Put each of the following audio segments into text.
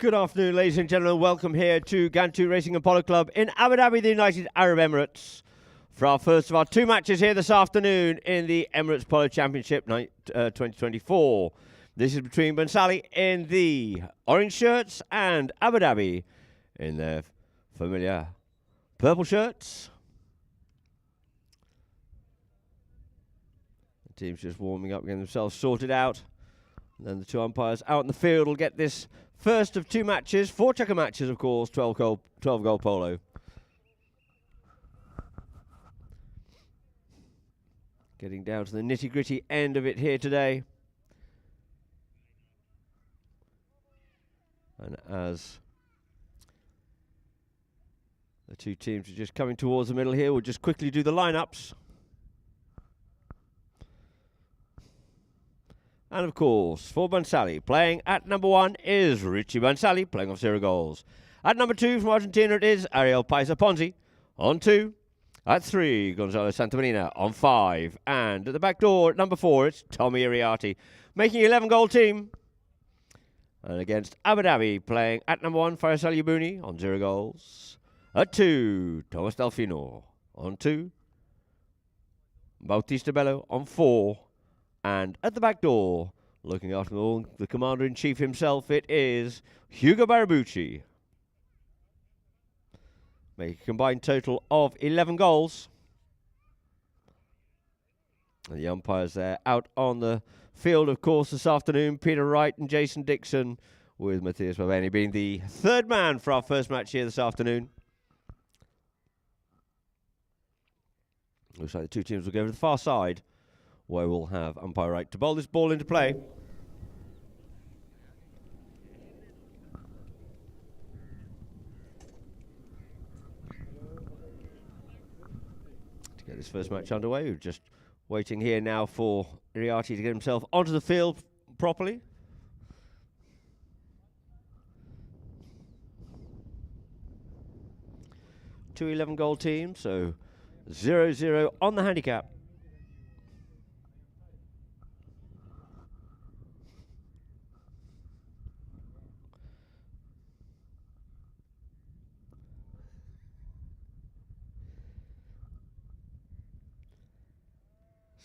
Good afternoon, ladies and gentlemen. Welcome here to Gantu Racing and Polo Club in Abu Dhabi, the United Arab Emirates, for our first of our two matches here this afternoon in the Emirates Polo Championship 2024. This is between Bansali in the orange shirts and Abu Dhabi in their familiar purple shirts. The team's just warming up, getting themselves sorted out. And then the two umpires out in the field will get this first of two matches, 4 checker matches, of course, 12 goal polo. Getting down to the nitty-gritty end of it here today. And as the two teams are just coming towards the middle here, we'll just quickly do the lineups. And of course, for Bansali, playing at number 1 is Richie Bansali, playing off 0 goals. At number 2 from Argentina it is Ariel Paisa Ponzi, on 2. At 3, Gonzalo Santamarina, on 5. And at the back door, at number 4, it's Tommy Iriarty, making 11-goal team. And against Abu Dhabi, playing at number 1, Faisal Yabuni, on 0 goals. At 2, Thomas Delfino, on 2. Bautista Bello, on 4. And at the back door, looking after all, the Commander-in-Chief himself, it is Hugo Barabucci. Make a combined total of 11 goals. And the umpires there out on the field, of course, this afternoon, Peter Wright and Jason Dixon, with Matthias Bavani being the third man for our first match here this afternoon. Looks like the two teams will go to the far side, where we'll have umpire Wright to bowl this ball into play. To get this first match underway, we're just waiting here now for Iriarty to get himself onto the field properly. Two 11-goal teams, so 0-0 on the handicap.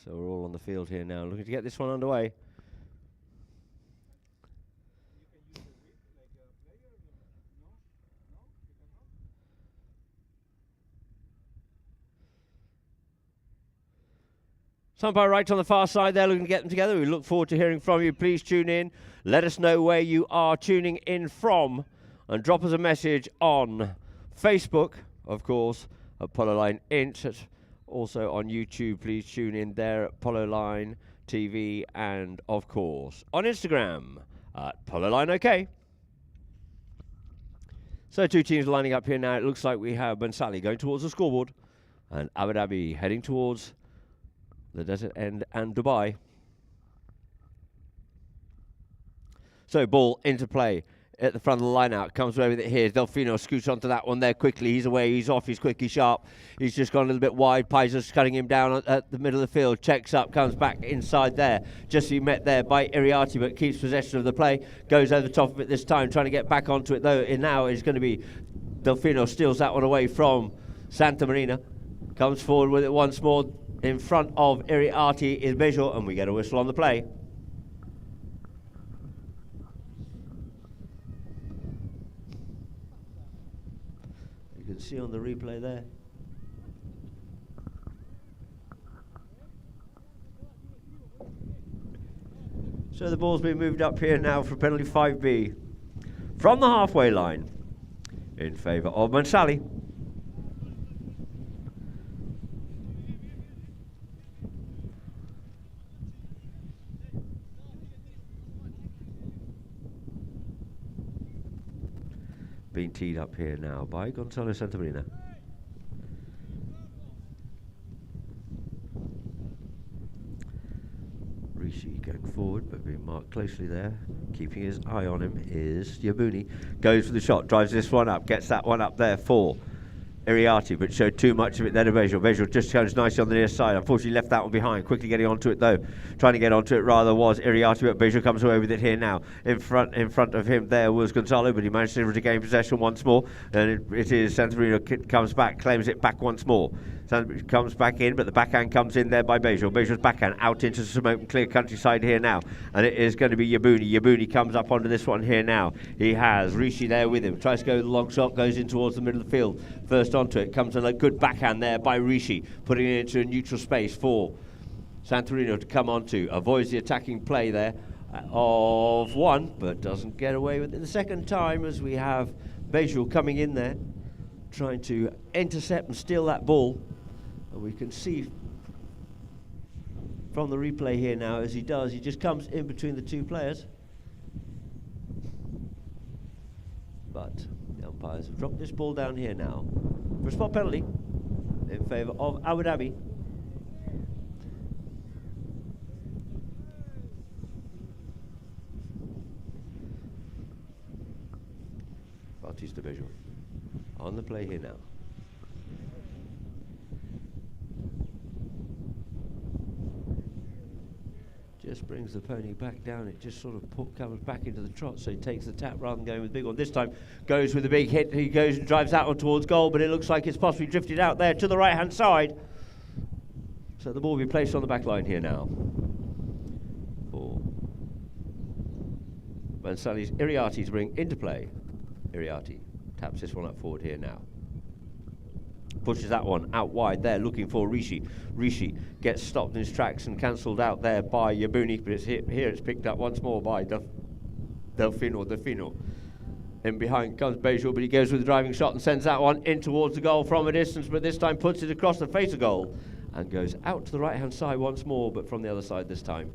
So we're all on the field here now, looking to get this one underway. Umpire Wright on the far side there, looking to get them together. We look forward to hearing from you. Please tune in. Let us know where you are tuning in from, and drop us a message on Facebook, of course, at Polo Line Int. Also on YouTube, please tune in there at Polo Line TV, and of course on Instagram at Polo Line OK. So two teams lining up here now. It looks like we have Bansali going towards the scoreboard and Abu Dhabi heading towards the desert end and Dubai. So ball into play at the front of the line out, comes away with it here. Delfino scoots onto that one there quickly. He's away, he's off, he's quick, he's sharp. He's just gone a little bit wide. Paisa's cutting him down at the middle of the field. Checks up, comes back inside there. Just met there by Iriarty, but keeps possession of the play. Goes over the top of it this time, trying to get back onto it though. And now is going to be Delfino, steals that one away from Santamarina. Comes forward with it once more. In front of Iriarty is Bejo, and we get a whistle on the play. You can see on the replay there. So the ball's been moved up here now for penalty 5B from the halfway line in favour of Bansali. Being teed up here now by Gonzalo Santamarina. Rishi going forward, but being marked closely there. Keeping his eye on him is Yabuni. Goes for the shot, drives this one up, gets that one up there for Iriarty, but showed too much of it there to Visual. Visual just comes nicely on the near side. Unfortunately left that one behind. Quickly getting onto it though. Trying to get onto it rather was Iriarty, but Visual comes away with it here now. In front of him there was Gonzalo, but he managed to regain possession once more. And it is Santorino comes back, claims it back once more. Comes back in, but the backhand comes in there by Visual. Visual's backhand out into some open clear countryside here now. And it is going to be Yabuni. Yabuni comes up onto this one here now. He has Rishi there with him. Tries to go with the long shot, goes in towards the middle of the field. First onto it, comes in a good backhand there by Rishi, putting it into a neutral space for Santorino to come onto. Avoids the attacking play there of one, but doesn't get away with it the second time, as we have Visual coming in there, trying to intercept and steal that ball. And we can see from the replay here now, as he does, he just comes in between the two players. But the umpires have dropped this ball down here now for a spot penalty in favour of Abu Dhabi. Bautista Visual on the play here now. Just brings the pony back down. It just sort of comes back into the trot, so he takes the tap rather than going with the big one. This time goes with a big hit. He goes and drives that one towards goal, but it looks like it's possibly drifted out there to the right-hand side. So the ball will be placed on the back line here now. For Mansali's Iriarty to bring into play. Iriarty taps this one up forward here now. Pushes that one out wide there, looking for Rishi. Rishi gets stopped in his tracks and cancelled out there by Yabuni, but it's here it's picked up once more by Delfino. In behind comes Bejul, but he goes with the driving shot and sends that one in towards the goal from a distance, but this time puts it across the face of goal and goes out to the right-hand side once more, but from the other side this time.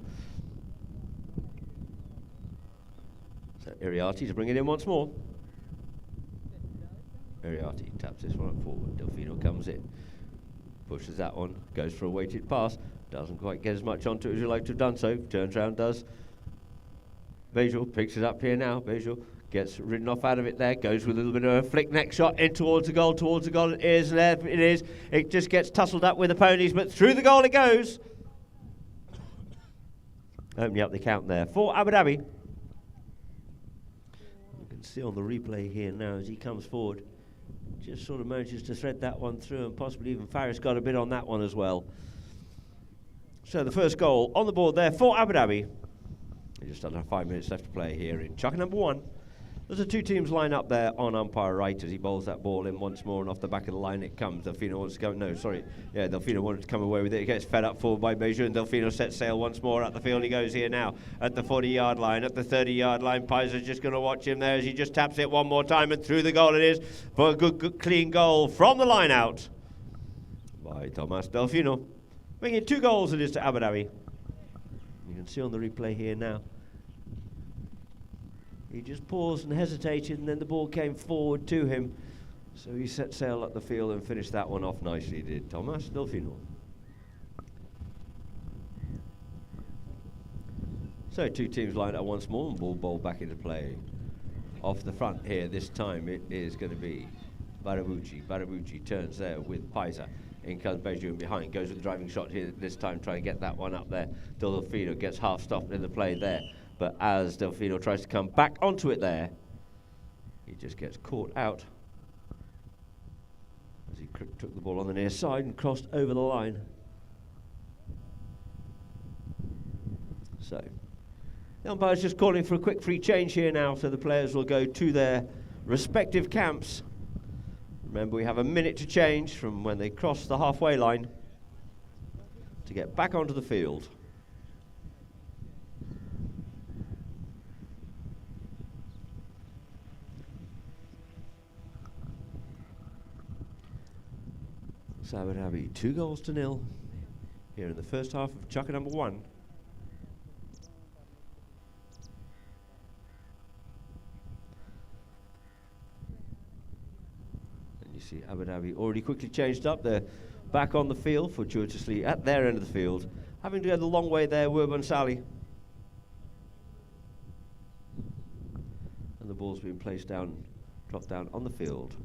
So Iriarty to bring it in once more. Iriarty taps this one up forward. Delfino comes in, pushes that one, goes for a weighted pass, doesn't quite get as much onto it as you'd like to have done so, turns round, does. Bejul picks it up here now. Bejul gets ridden off out of it there, goes with a little bit of a flick neck shot in towards the goal, it is, and there it is. It just gets tussled up with the ponies, but through the goal it goes. Opening up the count there for Abu Dhabi. You can see on the replay here now as he comes forward, just sort of manages to thread that one through, and possibly even Faris got a bit on that one as well. So the first goal on the board there for Abu Dhabi. Just under 5 minutes left to play here in Chukka number 1. There's the two teams line up there on umpire right as he bowls that ball in once more, and off the back of the line it comes. Delfino wants to go, Delfino wanted to come away with it. He gets fed up forward by Bejul, and Delfino sets sail once more up the field. He goes here now at the 40-yard line, at the 30-yard line. Paisa's just going to watch him there as he just taps it one more time, and through the goal it is for a good clean goal from the line out by Tomas Delfino. Making 2 goals it is to Abu Dhabi. You can see on the replay here now. He just paused and hesitated, and then the ball came forward to him. So he set sail up the field and finished that one off nicely, did Tomas Delfino. So 2 teams lined up once more, and ball bowled back into play. Off the front here, this time it is going to be Barabucci. Barabucci turns there with Paisa. In comes Bejul behind, goes with the driving shot here this time, trying to get that one up there. Delfino gets half stopped in the play there. But as Delfino tries to come back onto it there, he just gets caught out as he took the ball on the near side and crossed over the line. So the umpire's just calling for a quick free change here now, so the players will go to their respective camps. Remember, we have a minute to change from when they cross the halfway line to get back onto the field. Abu Dhabi 2-0 here in the first half of Chukka number 1. And you see Abu Dhabi already quickly changed up. They're back on the field, fortuitously at their end of the field. Having to go the long way there were Bansali. And the ball's been placed down, dropped down on the field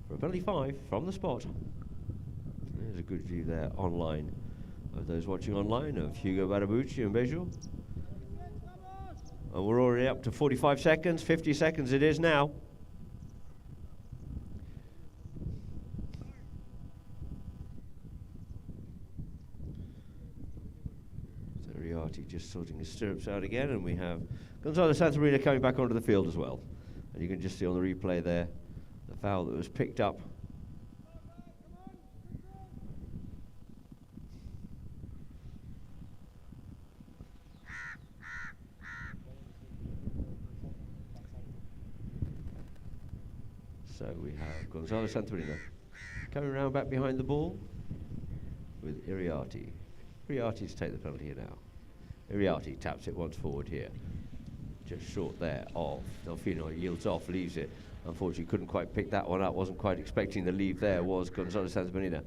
for a penalty 5 from the spot. There's a good view there online of those watching online of Hugo Barabucci and Bejo. And we're already up to 45 seconds, 50 seconds it is now. So Riarti just sorting his stirrups out again, and we have Gonzalo Santamarina coming back onto the field as well. And you can just see on the replay there the foul that was picked up. So we have Gonzalo Santamarina coming around back behind the ball with Iriarty. Iriarty to take the penalty here now. Iriarty taps it once forward here. Just short there of Delfino, yields off, leaves it. Unfortunately couldn't quite pick that one up, wasn't quite expecting the leave there, was Gonzalo Santamarina.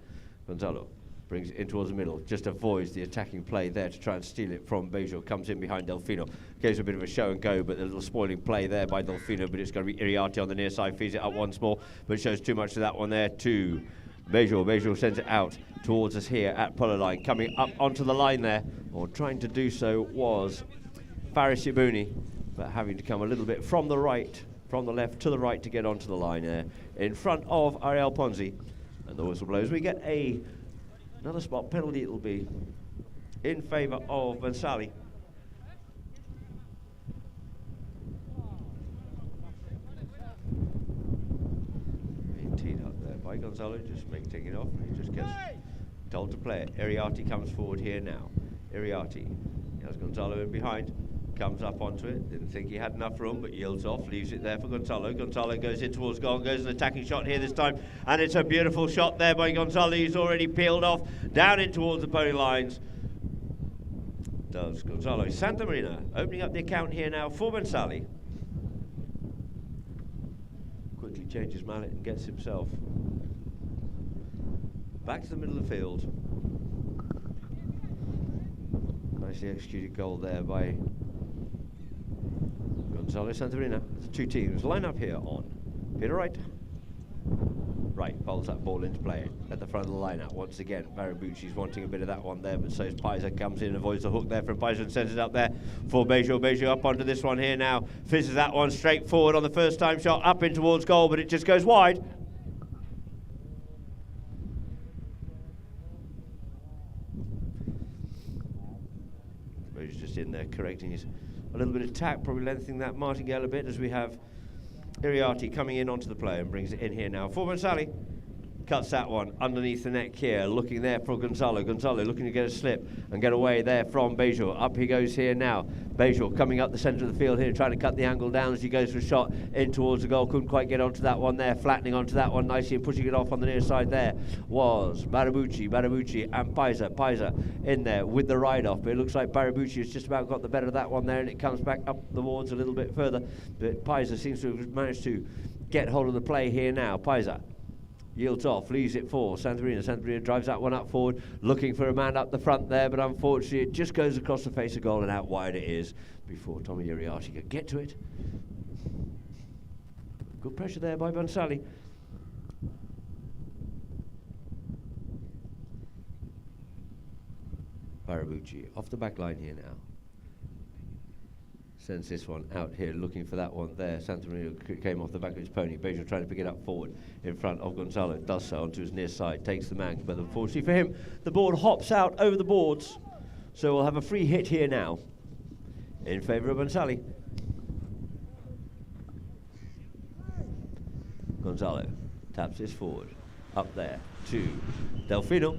Gonzalo brings it in towards the middle, just avoids the attacking play there to try and steal it from Bejo, comes in behind Delfino, gives a bit of a show and go, but a little spoiling play there by Delfino, but it's going to be Iriarty on the near side, feeds it up once more, but shows too much to that one there to Bejo. Bejo sends it out towards us here at Polo line, coming up onto the line there, or trying to do so was Faris Yabuni, but having to come a little bit from the right, from the left to the right to get onto the line there, in front of Ariel Ponzi, and the whistle blows. We get another spot penalty, it'll be in favour of Vansali. Being teed up there by Gonzalo, just taking it off, and he just gets told to play it. Iriarty comes forward here now. Iriarty has Gonzalo in behind, comes up onto it, didn't think he had enough room, but yields off, leaves it there for Gonzalo. Gonzalo goes in towards goal, goes an attacking shot here this time, and it's a beautiful shot there by Gonzalo. He's already peeled off, down in towards the pony lines. Does Gonzalo Santamarina, opening up the account here now for Vansali. Quickly changes mallet and gets himself back to the middle of the field. Nicely executed goal there by Gonzalo Santamarina. The two teams line up here on Peter Wright. Wright bowls that ball into play at the front of the line-out once again. Barabucci's wanting a bit of that one there, but so is Paiser, comes in, avoids the hook there from Paiser and sends it up there for Bejo. Bejo up onto this one here now. Fizzes that one straight forward on the first time shot, up in towards goal, but it just goes wide. Bejo's just in there correcting his a little bit of tack, probably lengthening that martingale a bit as we have Iriarty coming in onto the play and brings it in here now for Vansali. Cuts that one underneath the neck here, looking there for Gonzalo. Gonzalo looking to get a slip and get away there from Bejo. Up he goes here now. Bejo coming up the centre of the field here, trying to cut the angle down as he goes for a shot in towards the goal. Couldn't quite get onto that one there, flattening onto that one nicely and pushing it off on the near side there was Barabucci and Paiser in there with the ride off. But it looks like Barabucci has just about got the better of that one there, and it comes back up the wards a little bit further. But Paiser seems to have managed to get hold of the play here now. Paiser yields off, leaves it for Santamarina. Santamarina drives that one up forward, looking for a man up the front there, but unfortunately it just goes across the face of goal and out wide it is before Tommy Iriarty could get to it. Good pressure there by Vansali. Barabucci off the back line here now. Sends this one out here, looking for that one there. Santamarina came off the back of his pony. Bejo trying to pick it up forward in front of Gonzalo. Does so onto his near side, takes the man, but unfortunately for him, the board hops out over the boards. So we'll have a free hit here now in favour of Vansali. Gonzalo taps this forward, up there to Delfino.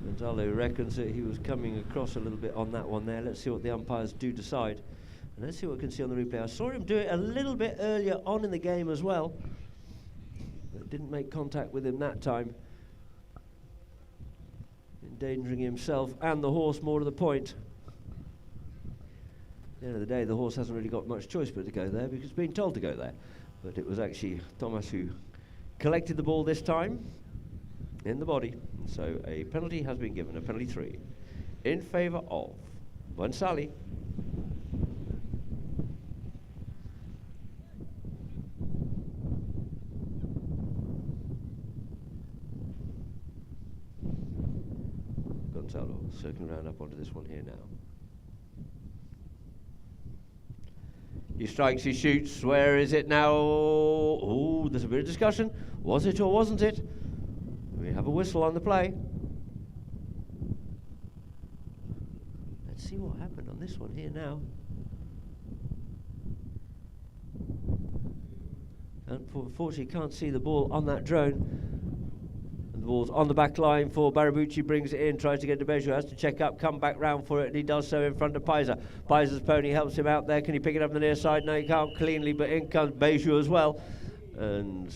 Gonzalo reckons that he was coming across a little bit on that one there. Let's see what the umpires do decide. And let's see what we can see on the replay. I saw him do it a little bit earlier on in the game as well. But didn't make contact with him that time. Endangering himself and the horse more to the point. At the end of the day, the horse hasn't really got much choice but to go there because it's been told to go there. But it was actually Thomas who collected the ball this time in the body. So a penalty has been given, a penalty 3, in favour of Vansali. Circling round up onto this one here now. He strikes, he shoots. Where is it now? Oh, there's a bit of discussion. Was it or wasn't it? We have a whistle on the play. Let's see what happened on this one here now. Unfortunately, can't see the ball on that drone. And the ball's on the back line for Barabucci, brings it in, tries to get to Beju, has to check up, come back round for it, and he does so in front of Paiser. Paiser's pony helps him out there. Can he pick it up on the near side? No, he can't cleanly, but in comes Beju as well. And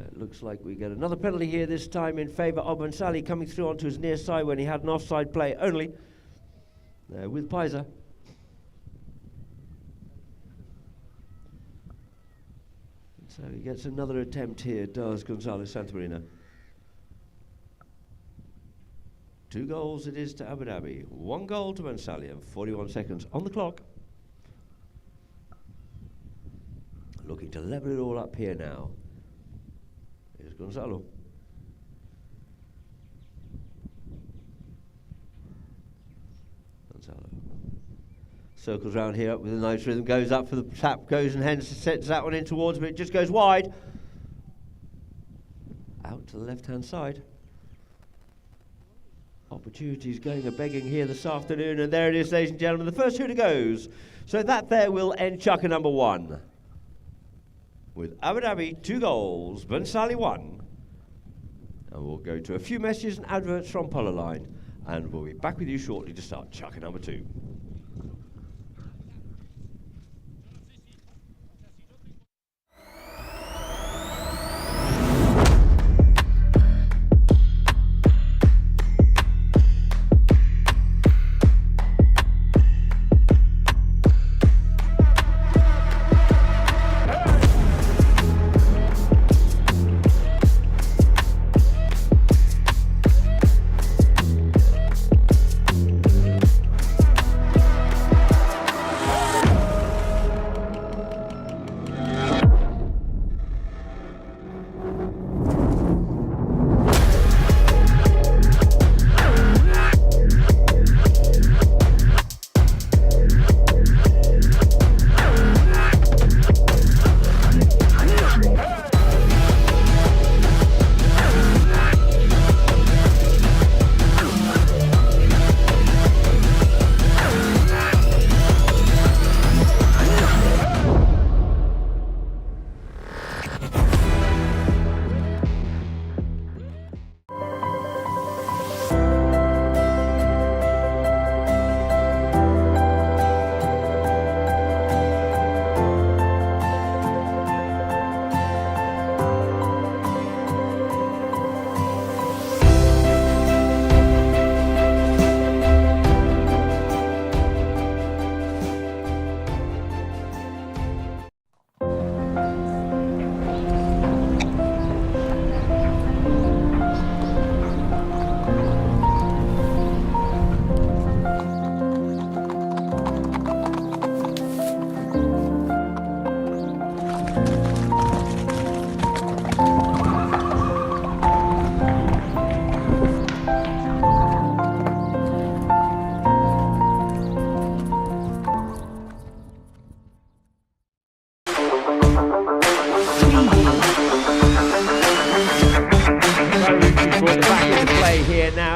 it looks like we get another penalty here, this time in favour of Mansali, coming through onto his near side when he had an offside play only. With Paiser. So he gets another attempt here, does Gonzalez Santamarina. 2 goals it is to Abu Dhabi, 1 goal to Mansali, and 41 seconds on the clock. Looking to level it all up here now. Here's Gonzalo. Circles round here up with a nice rhythm, goes up for the tap, goes and hence sets that one in towards, but it just goes wide. Out to the left-hand side. Opportunities going a-begging here this afternoon, and there it is, ladies and gentlemen, the first hooter goes. So that there will end Chukka number 1. With Abu Dhabi 2 goals, Mansali 1. And we'll go to a few messages and adverts from Polo Line, and we'll be back with you shortly to start Chukka number 2.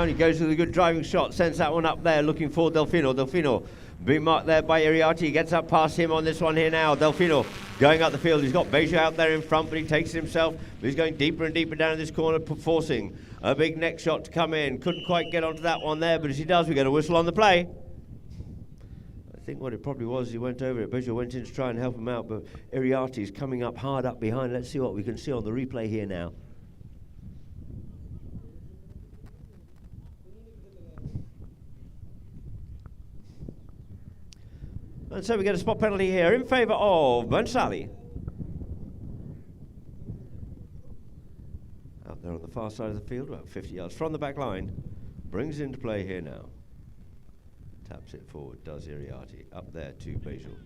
He goes with a good driving shot, sends that one up there, looking for Delfino. Delfino being marked there by Iriarty, gets up past him on this one here now. Delfino going up the field. He's got Beja out there in front, but he takes it himself. But he's going deeper and deeper down in this corner, forcing a big neck shot to come in. Couldn't quite get onto that one there, but as he does, we get a whistle on the play. I think what it probably was, he went over it. Beja went in to try and help him out, but Iriarty's coming up hard up behind. Let's see what we can see on the replay here now. And so we get a spot penalty here in favour of Mansali. Out there on the far side of the field, about 50 yards from the back line. Brings it into play here now. Taps it forward, does Iriarty. Up there to Bejul.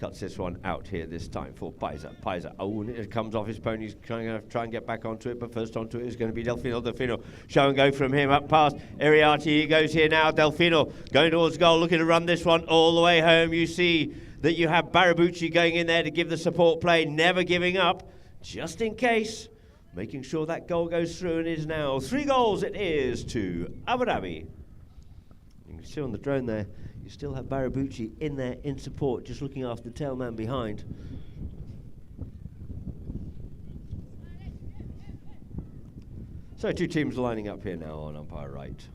Cuts this one out here this time for Paiza. Paiza, oh, and it comes off his pony. He's trying to get back onto it, but first onto it is going to be Delfino. Delfino, show and go from him up past Iriarte. He goes here now. Delfino going towards goal, looking to run this one all the way home. You see that you have Barabucci going in there to give the support play, never giving up, just in case, making sure that goal goes through, and it is now 3 goals it is to Abu Dhabi. You can see on the drone there, you still have Barabucci in there in support, just looking after the tail man behind. So 2 teams lining up here now on umpire right.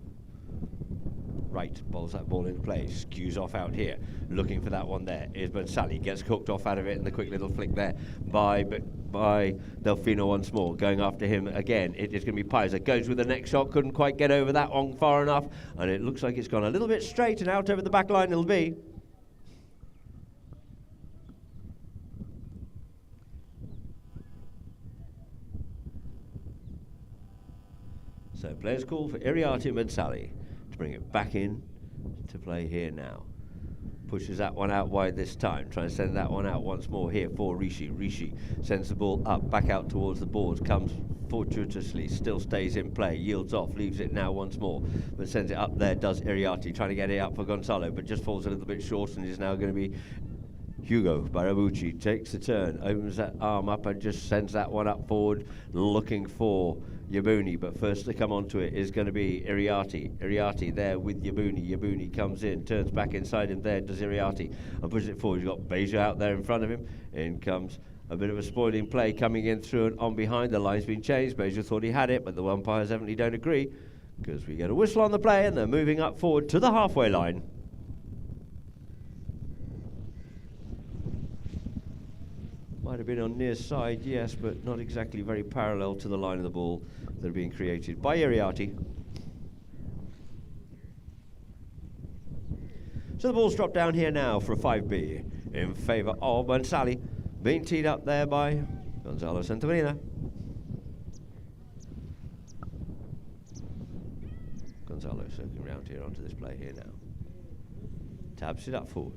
Right, bowls that ball into play, skews off out here, looking for that one there. Is Sally gets cooked off out of it, and the quick little flick there by Delfino once more. Going after him again, it is going to be Paiza. Goes with the next shot, couldn't quite get over that one far enough, and it looks like it's gone a little bit straight, and out over the back line it'll be. So players call for Iriarte Mansali to bring it back in to play here now. Pushes that one out wide this time. Trying to send that one out once more here for Rishi. Rishi sends the ball up, back out towards the boards. Comes fortuitously, still stays in play. Yields off, leaves it now once more. But sends it up there, does Iriarte. Trying to get it up for Gonzalo, but just falls a little bit short and is now going to be Hugo Barabucci. Takes the turn, opens that arm up and just sends that one up forward, looking for Yabuni, but first to come onto it is going to be Iriarte. Iriarte there with Yabuni. Yabuni comes in, turns back inside him there, does Iriarte, and pushes it forward. He's got Beja out there in front of him. In comes a bit of a spoiling play coming in through and on behind. The line's been changed. Beja thought he had it, but the umpires evidently don't agree, because we get a whistle on the play and they're moving up forward to the halfway line. Might have been on near side, yes, but not exactly very parallel to the line of the ball that are being created by Iriarte. So the ball's dropped down here now for a 5B in favour of Mansali, being teed up there by Gonzalo Santamarina. Gonzalo circling around here onto this play here now. Tabs it up forward.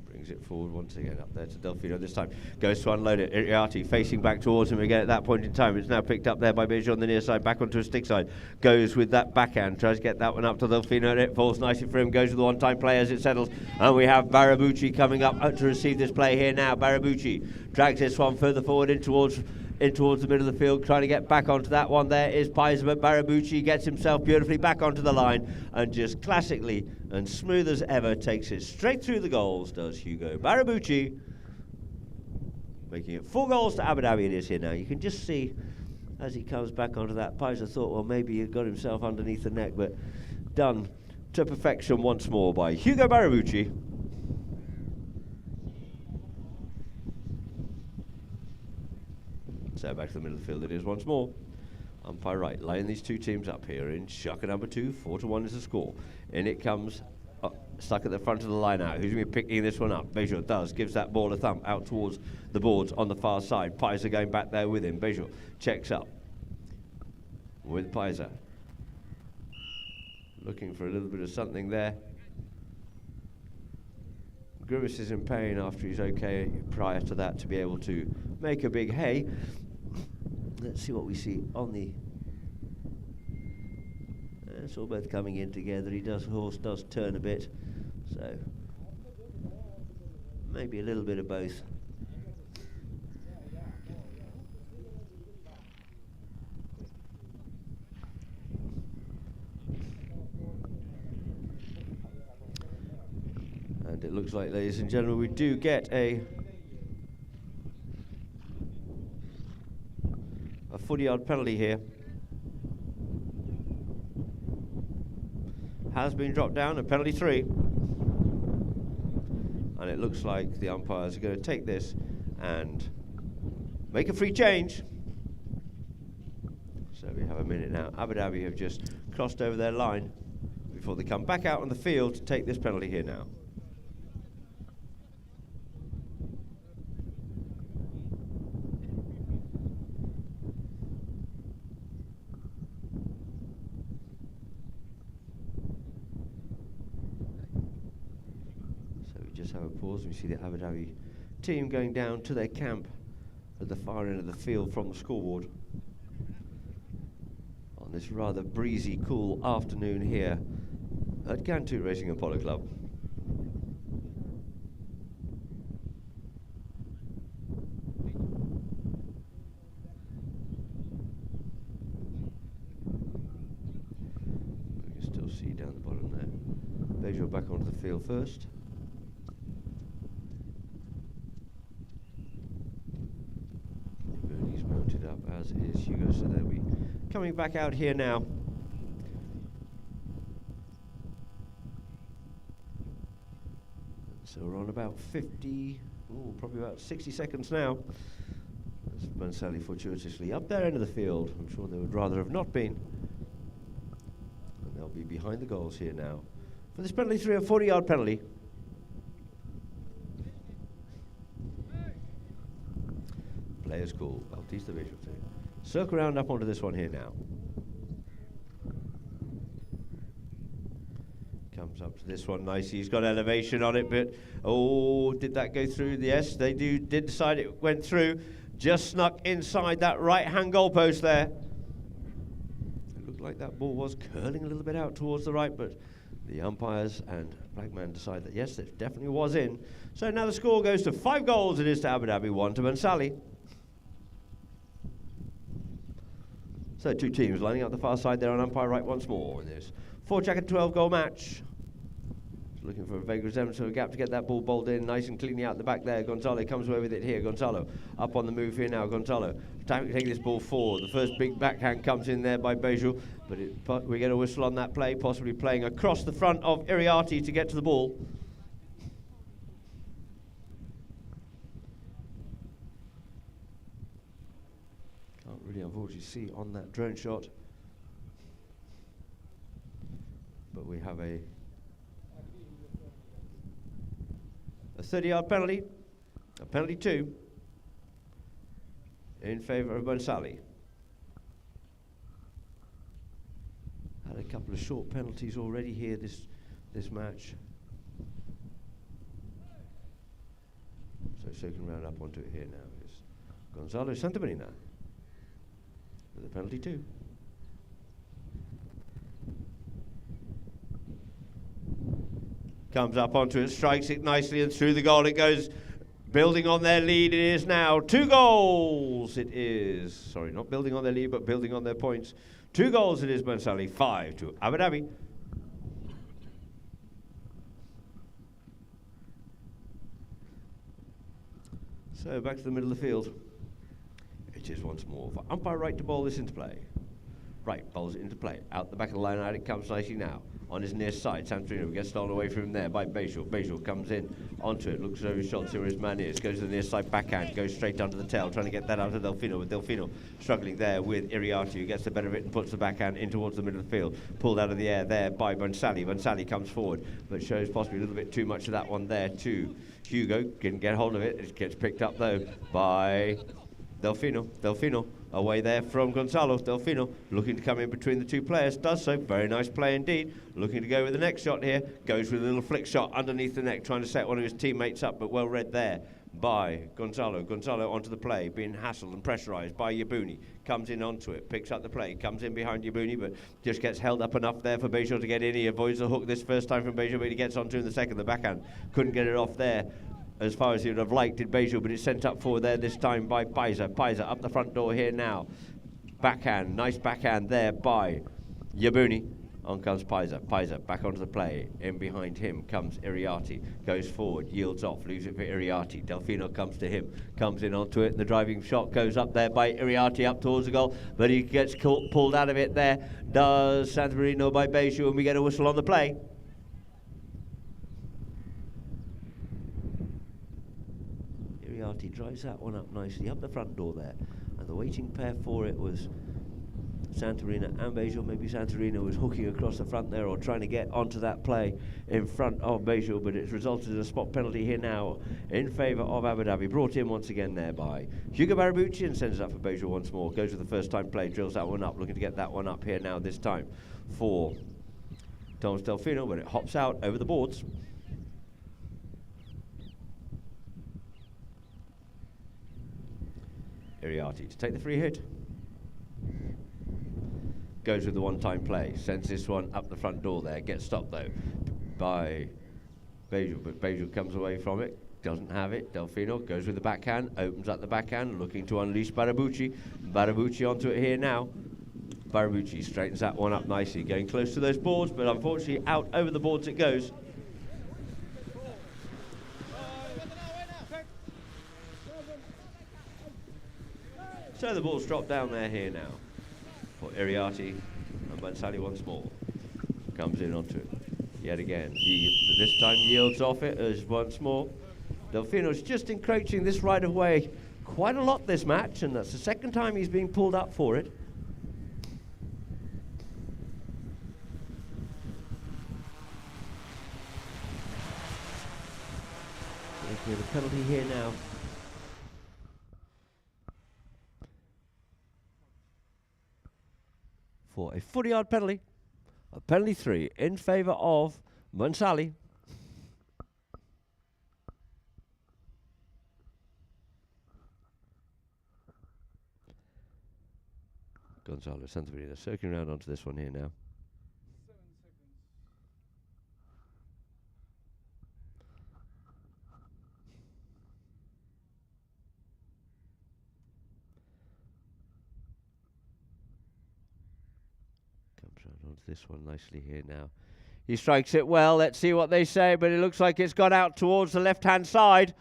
Brings it forward once again up there to Delfino this time. Goes to unload it. Iriarte facing back towards him again at that point in time. It's now picked up there by Beja on the near side, back onto a stick side. Goes with that backhand, tries to get that one up to Delfino, and it falls nicely for him. Goes with the one-time play as it settles. And we have Barabucci coming up to receive this play here now. Barabucci drags this one further forward in towards the middle of the field, trying to get back onto that one. There is Paiza, but Barabucci gets himself beautifully back onto the line and just classically and smooth as ever takes it straight through the goals, does Hugo Barabucci, making it 4 goals to Abu Dhabi. It is here now. You can just see as he comes back onto that, Paiza thought, well, maybe he got himself underneath the neck, but done to perfection once more by Hugo Barabucci. So back to the middle of the field it is once more. Umpire right, laying these 2 teams up here in Shaka number 2, 4-1 is the score. In it comes, stuck at the front of the line out. Who's going to be picking this one up? Beja does, gives that ball a thump out towards the boards on the far side. Paiza going back there with him. Beja checks up with Paiza. Looking for a little bit of something there. Grimace is in pain after he's okay prior to that to be able to make a big hay. Let's see what we see on the... It's all both coming in together. Horse does turn a bit, so maybe a little bit of both. And it looks like, ladies and gentlemen, we do get a 40-yard penalty here. Has been dropped down, a penalty 3. And it looks like the umpires are going to take this and make a free change. So we have a minute now. Abu Dhabi have just crossed over their line before they come back out on the field to take this penalty here now. Just have a pause. We see the Abu Dhabi team going down to their camp at the far end of the field from the scoreboard on this rather breezy, cool afternoon here at Gantut Racing and Polo Club. You can still see down the bottom there. Bejo back onto the field first. He's mounted up, as is Hugo, so they'll be coming back out here now. So we're on about 50, probably about 60 seconds now. As Mansali fortuitously up their end of the field. I'm sure they would rather have not been. And they'll be behind the goals here now. For this penalty, 3 or 40-yard penalty. Players cool. Bautista Visual too. Circle round up onto this one here now. Comes up to this one nicely. He's got elevation on it, but did that go through? Yes, they did decide it went through. Just snuck inside that right-hand goalpost there. It looked like that ball was curling a little bit out towards the right, but the umpires and Blackman decide that yes, it definitely was in. So now the score goes to 5 goals. It is to Abu Dhabi, 1 to Mansali. So 2 teams lining up the far side there on umpire right once more in this 4-jacket 12-goal match. Looking for a vague resemblance of a gap to get that ball bowled in nice and cleanly out the back there. Gonzalo comes away with it here. Gonzalo up on the move here now. Gonzalo taking this ball forward. The first big backhand comes in there by Bejo, but we get a whistle on that play, possibly playing across the front of Iriarty to get to the ball. Can't really unfortunately see on that drone shot, but we have a 30-yard penalty, a penalty 2 in favour of Mansali. Had a couple of short penalties already here this match. So circling round up onto it here now is Gonzalo Santamarina with a penalty 2. Comes up onto it, strikes it nicely, and through the goal it goes. Building on their lead, it is now 2 goals. It is, sorry, not building on their lead, but building on their points. 2 goals it is, Mansali, 5 to Abu Dhabi. So back to the middle of the field. It is once more for umpire right to bowl this into play. Right, bowls it into play. Out the back of the line, out it comes nicely now. On his near side, Santorino gets stolen away from him there by Bejo. Bejo comes in onto it, looks over his shoulder, see where his man is, goes to the near side backhand, goes straight under the tail, trying to get that out of Delfino, with Delfino struggling there with Iriarty, who gets the better of it and puts the backhand in towards the middle of the field. Pulled out of the air there by Mansali. Mansali comes forward, but shows possibly a little bit too much of that one there to Hugo. Didn't get hold of it. It gets picked up though by Delfino. Delfino away there from Gonzalo. Delfino looking to come in between the 2 players. Does so. Very nice play indeed. Looking to go with the next shot here. Goes with a little flick shot underneath the neck, trying to set one of his teammates up, but well read there by Gonzalo. Gonzalo onto the play, being hassled and pressurised by Yabuni. Comes in onto it, picks up the play, comes in behind Yabuni, but just gets held up enough there for Bejo to get in. He avoids the hook this first time from Bejo, but he gets onto in the second. The backhand couldn't get it off there as far as he would have liked in Bejo, but it's sent up forward there this time by Paiza. Paiza up the front door here now. Backhand, nice backhand there by Yabuni. On comes Paiza. Paiza back onto the play. In behind him comes Iriarty. Goes forward, yields off, leaves it for Iriarty. Delfino comes to him, comes in onto it. The driving shot goes up there by Iriarty up towards the goal, but he gets pulled out of it there. Does Santa Marino by Bejo, and we get a whistle on the play. Iriarty drives that one up nicely, up the front door there. And the waiting pair for it was Santorina and Bejo. Maybe Santorina was hooking across the front there or trying to get onto that play in front of Bejo, but it's resulted in a spot penalty here now in favour of Abu Dhabi. Brought in once again there by Hugo Barabucci and sends it up for Bejo once more. Goes with the first time play, drills that one up, looking to get that one up here now this time for Thomas Delfino, but it hops out over the boards. Iriarty to take the free hit. Goes with the one-time play. Sends this one up the front door there. Gets stopped, though, by Bajul. But Bajul comes away from it. Doesn't have it. Delfino goes with the backhand. Opens up the backhand. Looking to unleash Barabucci. Barabucci onto it here now. Barabucci straightens that one up nicely. Getting close to those boards, but unfortunately out over the boards it goes. So the ball's dropped down there here now for Iriarty, and Mansali once more comes in onto it. Yet again, he this time yields off it as once more. Delfino's just encroaching this right of way quite a lot this match, and that's the second time he's being pulled up for it. There's a penalty here now. For a 40-yard penalty, a penalty 3 in favour of Mansali. Gonzalo Santamarina circling around onto this one here now. Onto this one nicely here now. He strikes it well. Let's see what they say, but it looks like it's gone out towards the left-hand side.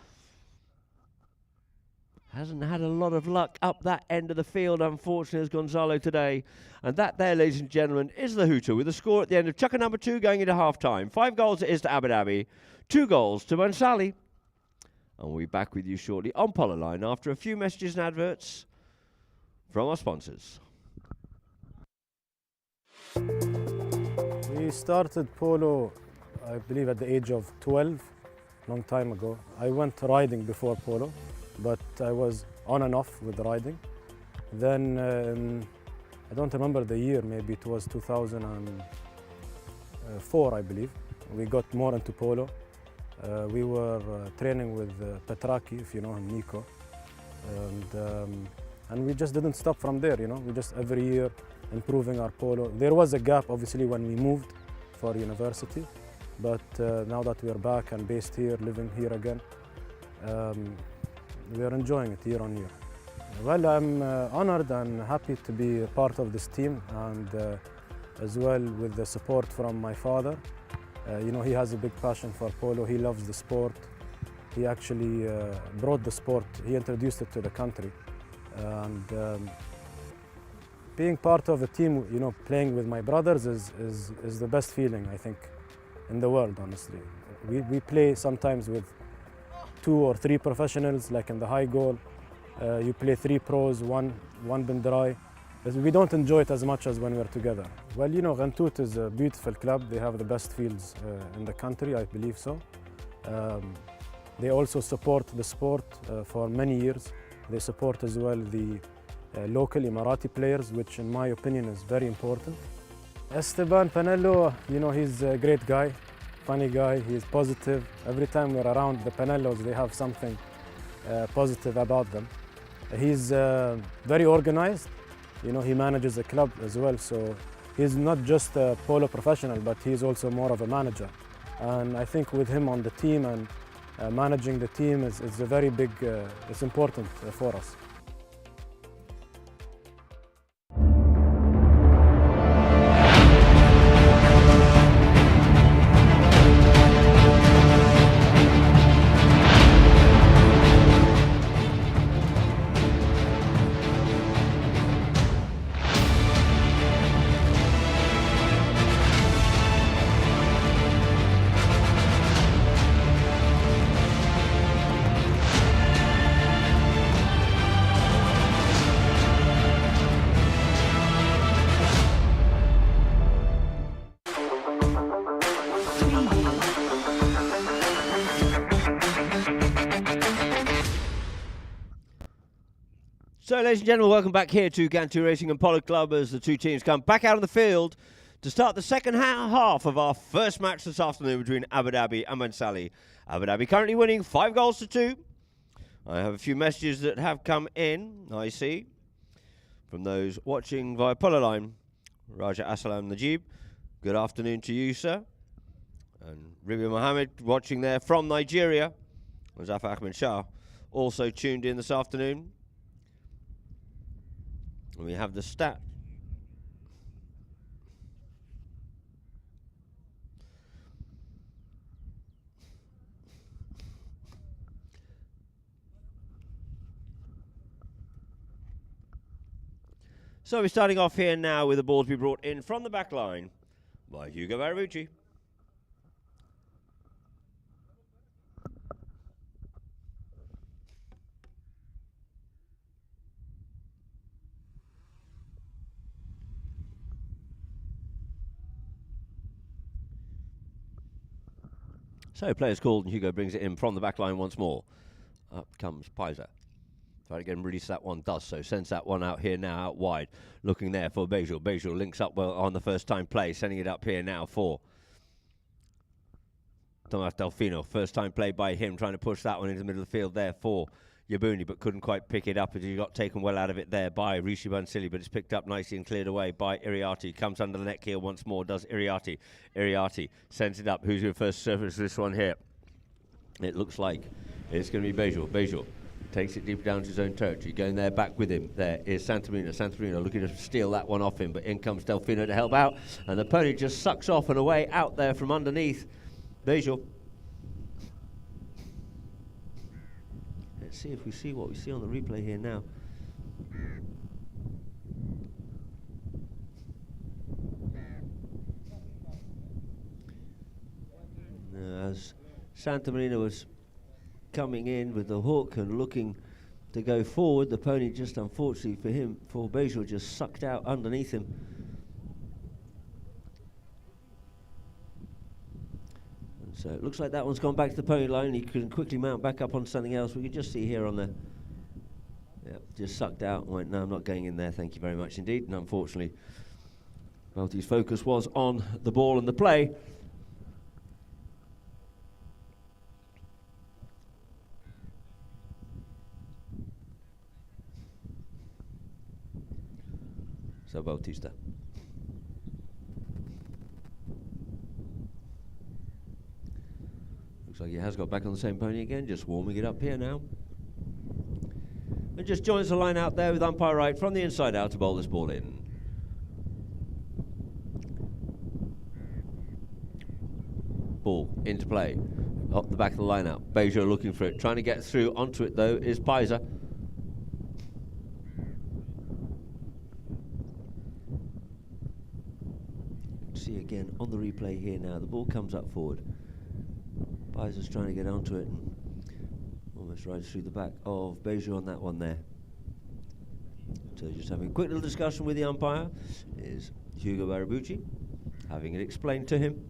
Hasn't had a lot of luck up that end of the field, unfortunately, as Gonzalo today. And that there, ladies and gentlemen, is the hooter with a score at the end of Chukker number 2 going into half-time. 5 goals it is to Abu Dhabi, 2 goals to Mansali. And we'll be back with you shortly on Polo Line after a few messages and adverts from our sponsors. We started polo, I believe, at the age of 12, long time ago. I went riding before polo, but I was on and off with riding. Then, I don't remember the year, maybe it was 2004, I believe. We got more into polo. We were training with Petraki, if you know him, Nico. And we just didn't stop from there, you know. We just every year improving our polo. There was a gap, obviously, when we moved for university, but now that we are back and based here, living here again, we are enjoying it year on year. Well, I'm honored and happy to be a part of this team, and as well with the support from my father. You know, he has a big passion for polo. He loves the sport. He actually brought the sport, he introduced it to the country. And being part of a team, you know, playing with my brothers is the best feeling, I think, in the world, honestly. We play sometimes with 2 or 3 professionals, like in the high goal. You play 3 pros, one Bindrai. We don't enjoy it as much as when we're together. Well, you know, Ghantut is a beautiful club. They have the best fields in the country, I believe so. They also support the sport for many years. They support as well the local Emirati players, which in my opinion is very important. Esteban Panello, you know, he's a great guy, funny guy, he's positive. Every time we're around the Panellos, they have something positive about them. He's very organized. You know, he manages a club as well, so he's not just a polo professional, but he's also more of a manager. And I think with him on the team and managing the team is a very big, it's important for us. So, ladies and gentlemen, welcome back here to Gantu Racing and Polo Club as the two teams come back out of the field to start the second half of our first match this afternoon between Abu Dhabi and Mansali. Abu Dhabi currently winning 5 goals to 2. I have a few messages that have come in, I see, from those watching via Puller Line. Raja Assalam Najib, good afternoon to you, sir. And Ribi Mohammed watching there from Nigeria. Zafar Ahmed Shah also tuned in this afternoon. And we have the stat. So we're starting off here now with the ball to be brought in from the back line by Hugo Barabucci. So players called and Hugo brings it in from the back line once more. Up comes Pizer. Try to get him release that one, does so. Sends that one out here now, out wide. Looking there for Bejul. Bejul links up well on the first time play, sending it up here now for Tomas Delfino. First time play by him, trying to push that one into the middle of the field there for Yabuni, but couldn't quite pick it up as he got taken well out of it there by Rishi Bansili, but it's picked up nicely and cleared away by Iriarty. Comes under the neck here once more, does Iriarty. Iriarty sends it up. Who's your first service this one here? It looks like it's going to be Bejul. Bejul takes it deep down to his own territory. Going there, back with him. There is Santamarina. Santamarina looking to steal that one off him, but in comes Delfino to help out. And the pony just sucks off and away out there from underneath Bejul. Let's see if we see what we see on the replay here now. As Santamarina was coming in with the hook and looking to go forward, the pony just unfortunately for him, for Bejul, just sucked out underneath him. And so it looks like that one's gone back to the pony line. He can quickly mount back up on something else. We could just see here on the, just sucked out and went, no, I'm not going in there, thank you very much indeed. And unfortunately, Maltese focus was on the ball and the play. So Bautista. Looks like he has got back on the same pony again, just warming it up here now. And just joins the line out there with umpire right from the inside out to bowl this ball in. Ball into play. Up the back of the line out. Bejul looking for it. Trying to get through onto it though is Pizer. See again on the replay here now. The ball comes up forward. Pizer's trying to get onto it and almost rides through the back of Bejul on that one there. So just having a quick little discussion with the umpire is Hugo Barabucci, having it explained to him.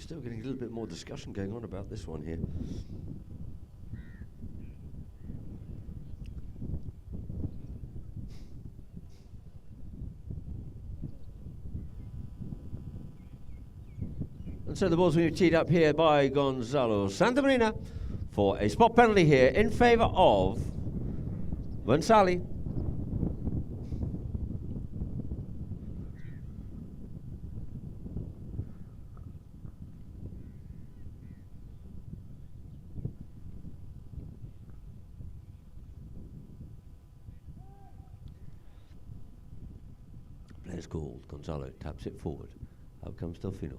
Still getting a little bit more discussion going on about this one here. And so the ball's going to be teed up here by Gonzalo Santamarina for a spot penalty here in favour of Bansali. Players called. Gonzalo taps it forward. Up comes Delfino.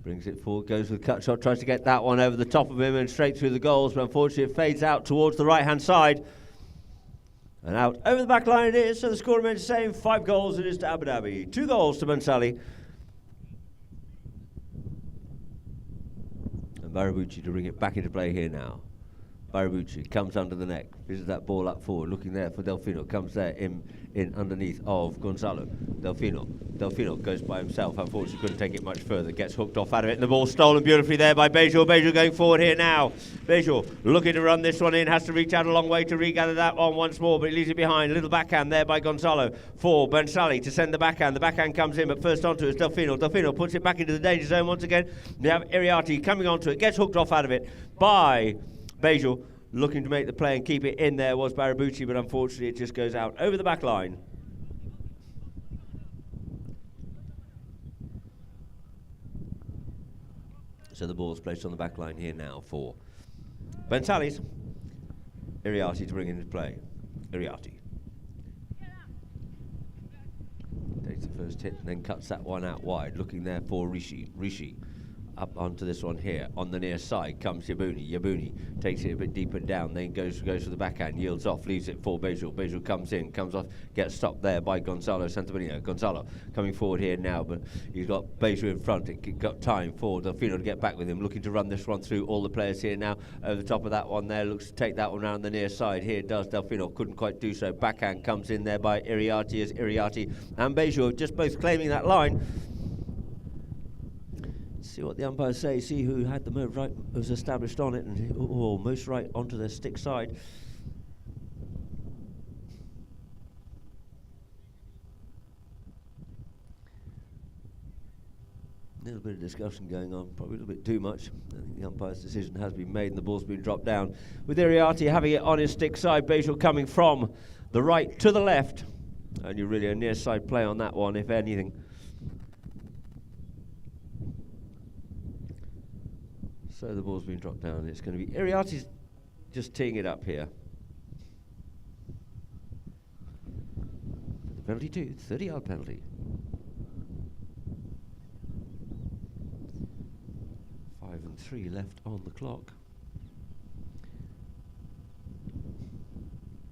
Brings it forward, goes with cut shot, tries to get that one over the top of him and straight through the goals, but unfortunately it fades out towards the right-hand side. And out over the back line it is, so the score remains the same. 5 goals it is to Abu Dhabi. 2 goals to Bansali. And Barabucci to bring it back into play here now. Barabucci comes under the neck, visits that ball up forward, looking there for Delfino, comes there in underneath of Gonzalo. Delfino goes by himself. Unfortunately, couldn't take it much further. Gets hooked off out of it, and the ball stolen beautifully there by Bejor. Bejor going forward here now. Bejor looking to run this one in. Has to reach out a long way to regather that one once more, but he leaves it behind. Little backhand there by Gonzalo for Bensali to send the backhand. The backhand comes in, but first onto it is Delfino. Delfino puts it back into the danger zone once again. We have Iriarty coming onto it. Gets hooked off out of it by Bejor. Looking to make the play and keep it in there was Barabucci, but unfortunately it just goes out over the back line. So the ball's placed on the back line here now for Bensali's. Iriarty to bring into play. Iriarty takes the first hit and then cuts that one out wide. Looking there for Rishi. Rishi up onto this one here. On the near side comes Yabuni. Yabuni takes it a bit deeper down, then goes for the backhand, yields off, leaves it for Bejor. Bejor comes in, comes off, gets stopped there by Gonzalo Santamanino. Gonzalo coming forward here now, but he's got Bejor in front. It got time for Delfino to get back with him, looking to run this one through all the players here now. Over the top of that one there, looks to take that one around the near side. Here does Delfino, couldn't quite do so. Backhand comes in there by Iriarty, as Iriarty and Bejor just both claiming that line. See what the umpires say, see who had the move right, was established on it, and most right onto their stick side. A little bit of discussion going on, probably a little bit too much. I think the umpire's decision has been made and the ball's been dropped down. With Iriarty having it on his stick side, Bejor coming from the right to the left. Only really a near side play on that one, if anything. So the ball's been dropped down. It's going to be Iriarty's just teeing it up here. The penalty 2, 30-yard penalty. 5 and 3 left on the clock.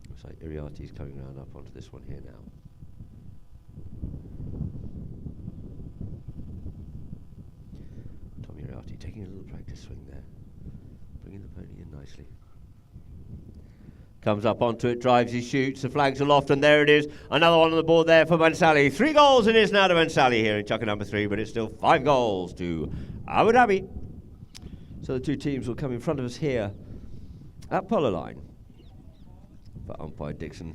Looks like Iriarty's coming round up onto this one here now. Iriarty taking a little practice swing there, bringing the pony in nicely. Comes up onto it, drives, he shoots, the flags aloft, and there it is. Another one on the board there for Bensali. 3 goals it is now to Bensali here in chucker number 3, but it's still 5 goals to Abu Dhabi. So the two teams will come in front of us here at Polo Line for umpire Dixon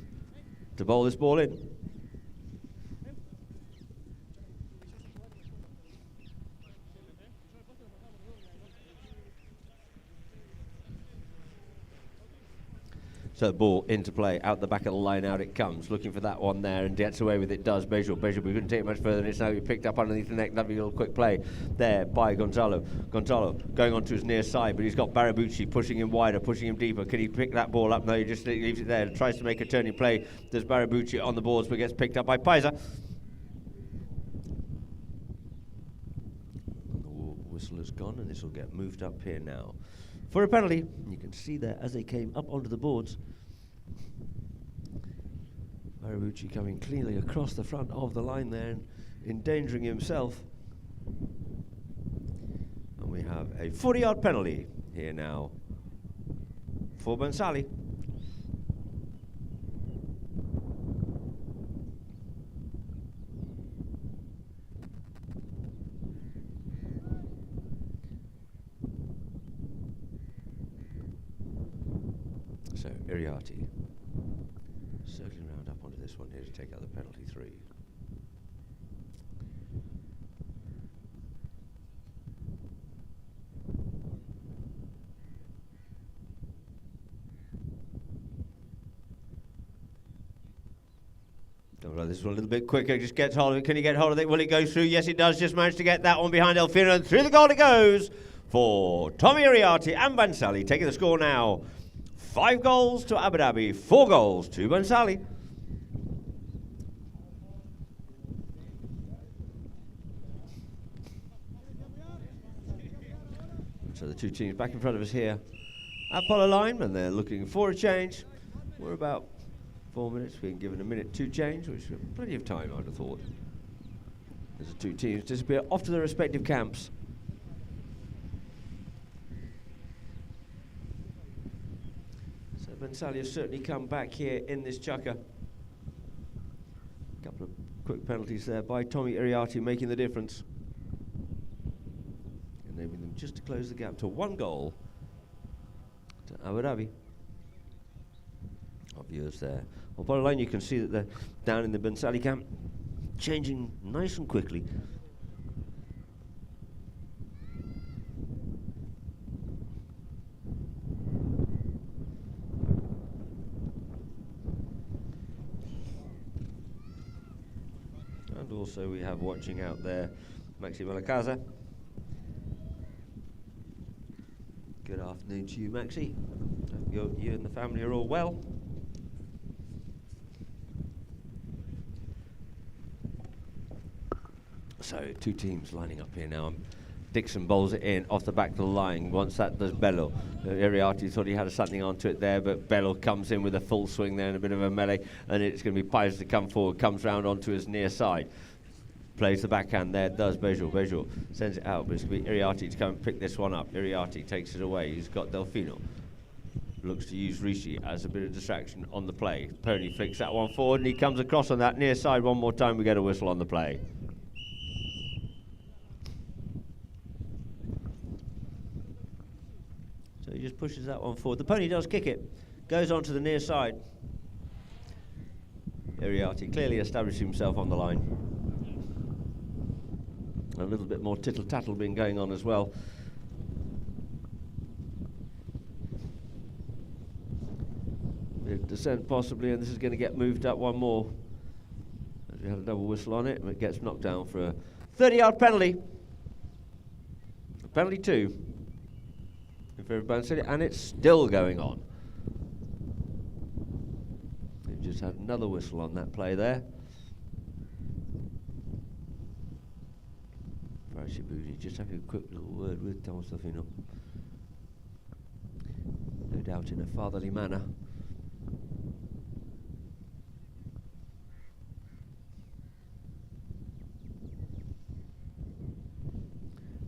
to bowl this ball in. So the ball into play, out the back of the line, out it comes, looking for that one there, and gets away with it, does Bejor. Bejor, we couldn't take it much further, and it's now picked up underneath the neck. Lovely little quick play there by Gonzalo. Gonzalo going on to his near side, but he's got Barabucci pushing him wider, pushing him deeper. Can he pick that ball up? No, he just leaves it there, tries to make a turning play. There's Barabucci on the boards, but gets picked up by Paiza. And the whistle is gone, and this will get moved up here now for a penalty. You can see there as they came up onto the boards. Barabucci coming cleanly across the front of the line there and endangering himself. And we have a 40-yard penalty here now for Bensali. So Iriarty circling round up onto this one here to take out the penalty 3. This one a little bit quicker, just gets hold of it. Can he get hold of it? Will it go through? Yes, it does. Just managed to get that one behind Elfino, and through the goal it goes for Tommy Iriarty and Bensali, taking the score now. 5 goals to Abu Dhabi, 4 goals to Bensali. So the two teams back in front of us here at Polo Line, and they're looking for a change. We're about 4 minutes, being given a minute to change, which is plenty of time, I'd have thought. As the two teams disappear off to their respective camps. Bensali has certainly come back here in this chukker. A couple of quick penalties there by Tommy Iriarty, making the difference. Enabling them just to close the gap to 1 goal to Abu Dhabi. Our viewers there. On bottom line, you can see that they're down in the Ben Sali camp, changing nice and quickly. And also we have watching out there Maxi Malakaza. Good afternoon to you, Maxi. Hope you and the family are all well. So 2 teams lining up here now. Dixon bowls it in off the back of the line. Once that does Bello. Iriarty thought he had something onto it there, but Bello comes in with a full swing there and a bit of a melee, and it's going to be Pires to come forward, comes round onto his near side. Plays the backhand there, does Bejol. Bejol sends it out, but it's going to be Iriarty to come and pick this one up. Iriarty takes it away. He's got Delfino. Looks to use Rishi as a bit of distraction on the play. Pony flicks that one forward, and he comes across on that near side one more time. We get a whistle on the play. So he just pushes that one forward. The Pony does kick it. Goes on to the near side. Iriarty clearly established himself on the line. A little bit more tittle-tattle been going on as well. Bit of descent possibly, and this is going to get moved up one more. As we had a double whistle on it, and it gets knocked down for a 30-yard penalty. Penalty 2. In favour of Ben City, and it's still going on. They've just had another whistle on that play there. Shibuji just having a quick little word with Thomas Delfino. No doubt in a fatherly manner.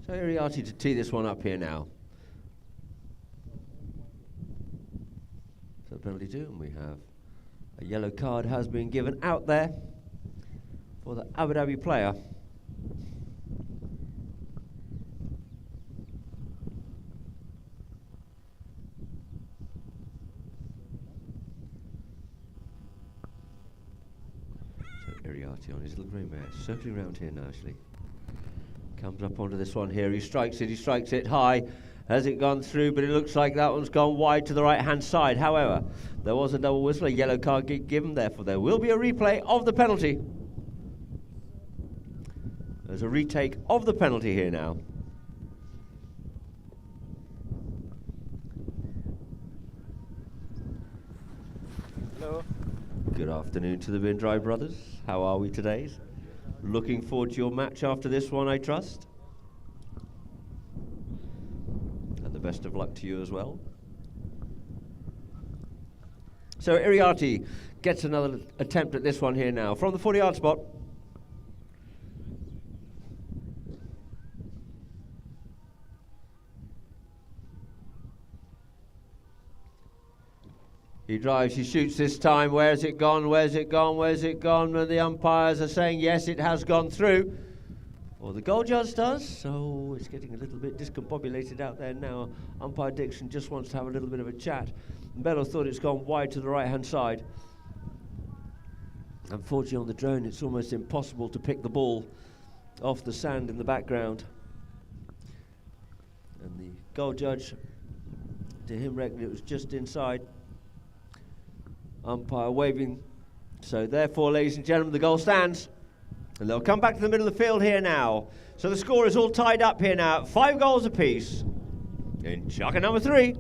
So Iriarty to tee this one up here now. So penalty 2, and we have a yellow card has been given out there for the Abu Dhabi player. On his little grey mare, circling around here nicely. Comes up onto this one here, he strikes it high. Has it gone through? But it looks like that one's gone wide to the right hand side. However, there was a double whistle, a yellow card given, therefore there will be a replay of the penalty. There's a retake of the penalty here now. Hello. Good afternoon to the Bindrai brothers. How are we today? Looking forward to your match after this one, I trust. And the best of luck to you as well. So Iriarty gets another attempt at this one here now from the 40-yard spot. He drives, he shoots this time. Where's it gone? Where's it gone? Where's it gone? And the umpires are saying yes, it has gone through. Or the goal judge does. So it's getting a little bit discombobulated out there now. Umpire Dixon just wants to have a little bit of a chat. Bello thought it's gone wide to the right-hand side. Unfortunately on the drone, it's almost impossible to pick the ball off the sand in the background. And the goal judge, to him, reckoned it was just inside. Umpire waving. So therefore, ladies and gentlemen, the goal stands. And they'll come back to the middle of the field here now. So the score is all tied up here now. 5 goals apiece in Chaka number 3.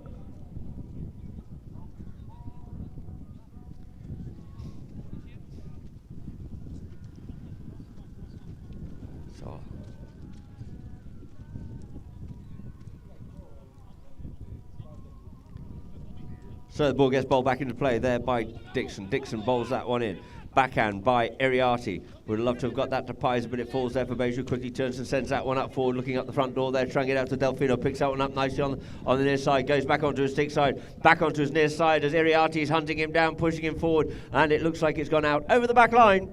So the ball gets bowled back into play there by Dixon. Dixon bowls that one in. Backhand by Iriarty. Would love to have got that to Pisa, but it falls there for Bejou. Quickly turns and sends that one up forward, looking up the front door there, trying it out to Delfino. Picks that one up nicely on the near side. Goes back onto his stick side. Back onto his near side as Iriarty is hunting him down, pushing him forward. And it looks like it's gone out over the back line.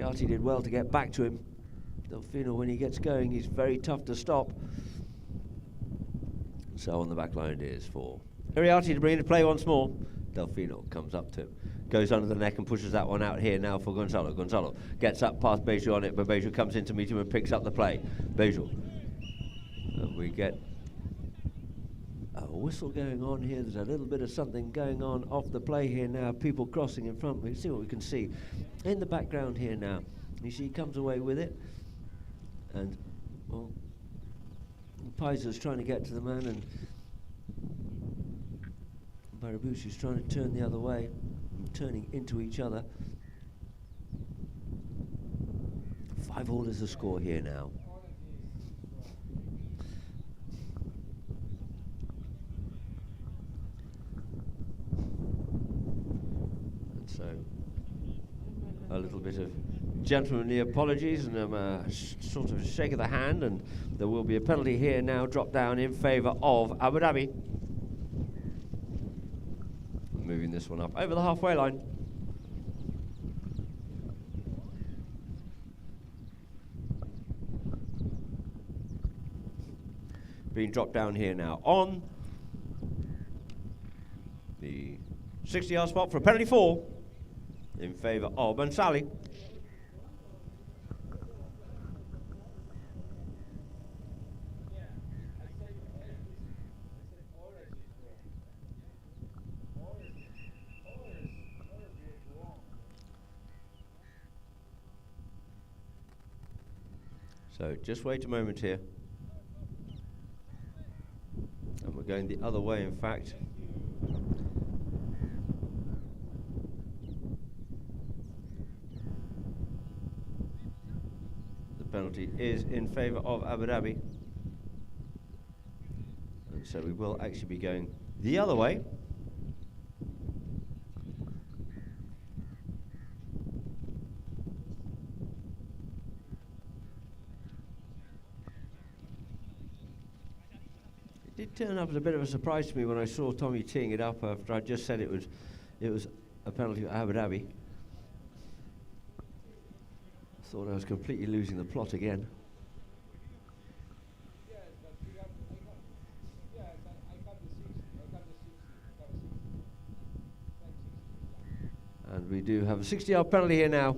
Iriarty did well to get back to him. Delfino, when he gets going, he's very tough to stop. So on the back line it is for Iriarty to bring into play once more. Delfino comes up to him, goes under the neck and pushes that one out here now for Gonzalo. Gonzalo gets up past Beju on it, but Beju comes in to meet him and picks up the play. Beju. And we get a whistle going on here. There's a little bit of something going on off the play here now. People crossing in front. We see what we can see in the background here now. You see he comes away with it. And, well, Paisa's trying to get to the man, and Barabucci's trying to turn the other way, and turning into each other. 5-all is the score here now. And so, a little bit of gentlemanly apologies and a sort of shake of the hand, and there will be a penalty here now dropped down in favour of Abu Dhabi. Moving this one up over the halfway line. Being dropped down here now on the 60-yard spot for a penalty 4 in favour of Bansali. So just wait a moment here. And we're going the other way, in fact. The penalty is in favour of Abu Dhabi. And so we will actually be going the other way. It turned up as a bit of a surprise to me when I saw Tommy teeing it up after I just said it was a penalty for Abu Dhabi. Thought I was completely losing the plot again. And we do have a 60-yard penalty here now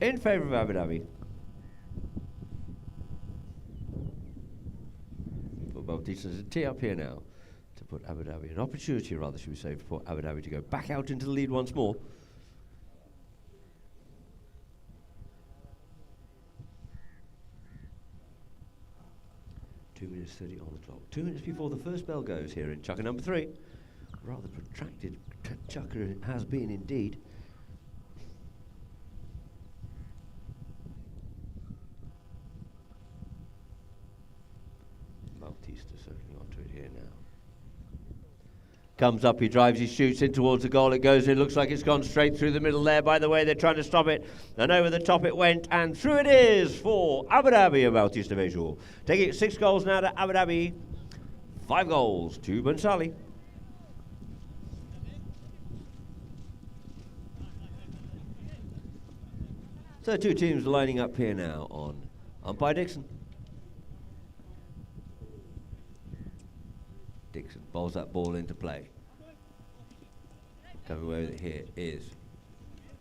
in favour of Abu Dhabi. Bautista to tee up here now to put Abu Dhabi, an opportunity rather should we say, for Abu Dhabi to go back out into the lead once more. Two minutes 30 on the clock. 2 minutes before the first bell goes here in chukker number 3. Rather protracted chukker it has been indeed. Bautista circling onto it here now. Comes up, he drives, he shoots in towards the goal. It goes in, looks like it's gone straight through the middle there. By the way, they're trying to stop it. And over the top it went, and through it is for Abu Dhabi, Bautista Visual. Taking 6 goals now to Abu Dhabi. 5 goals to Bansali. So 2 teams lining up here now on umpire Dixon. Dixon bowls that ball into play. Coming away with it here is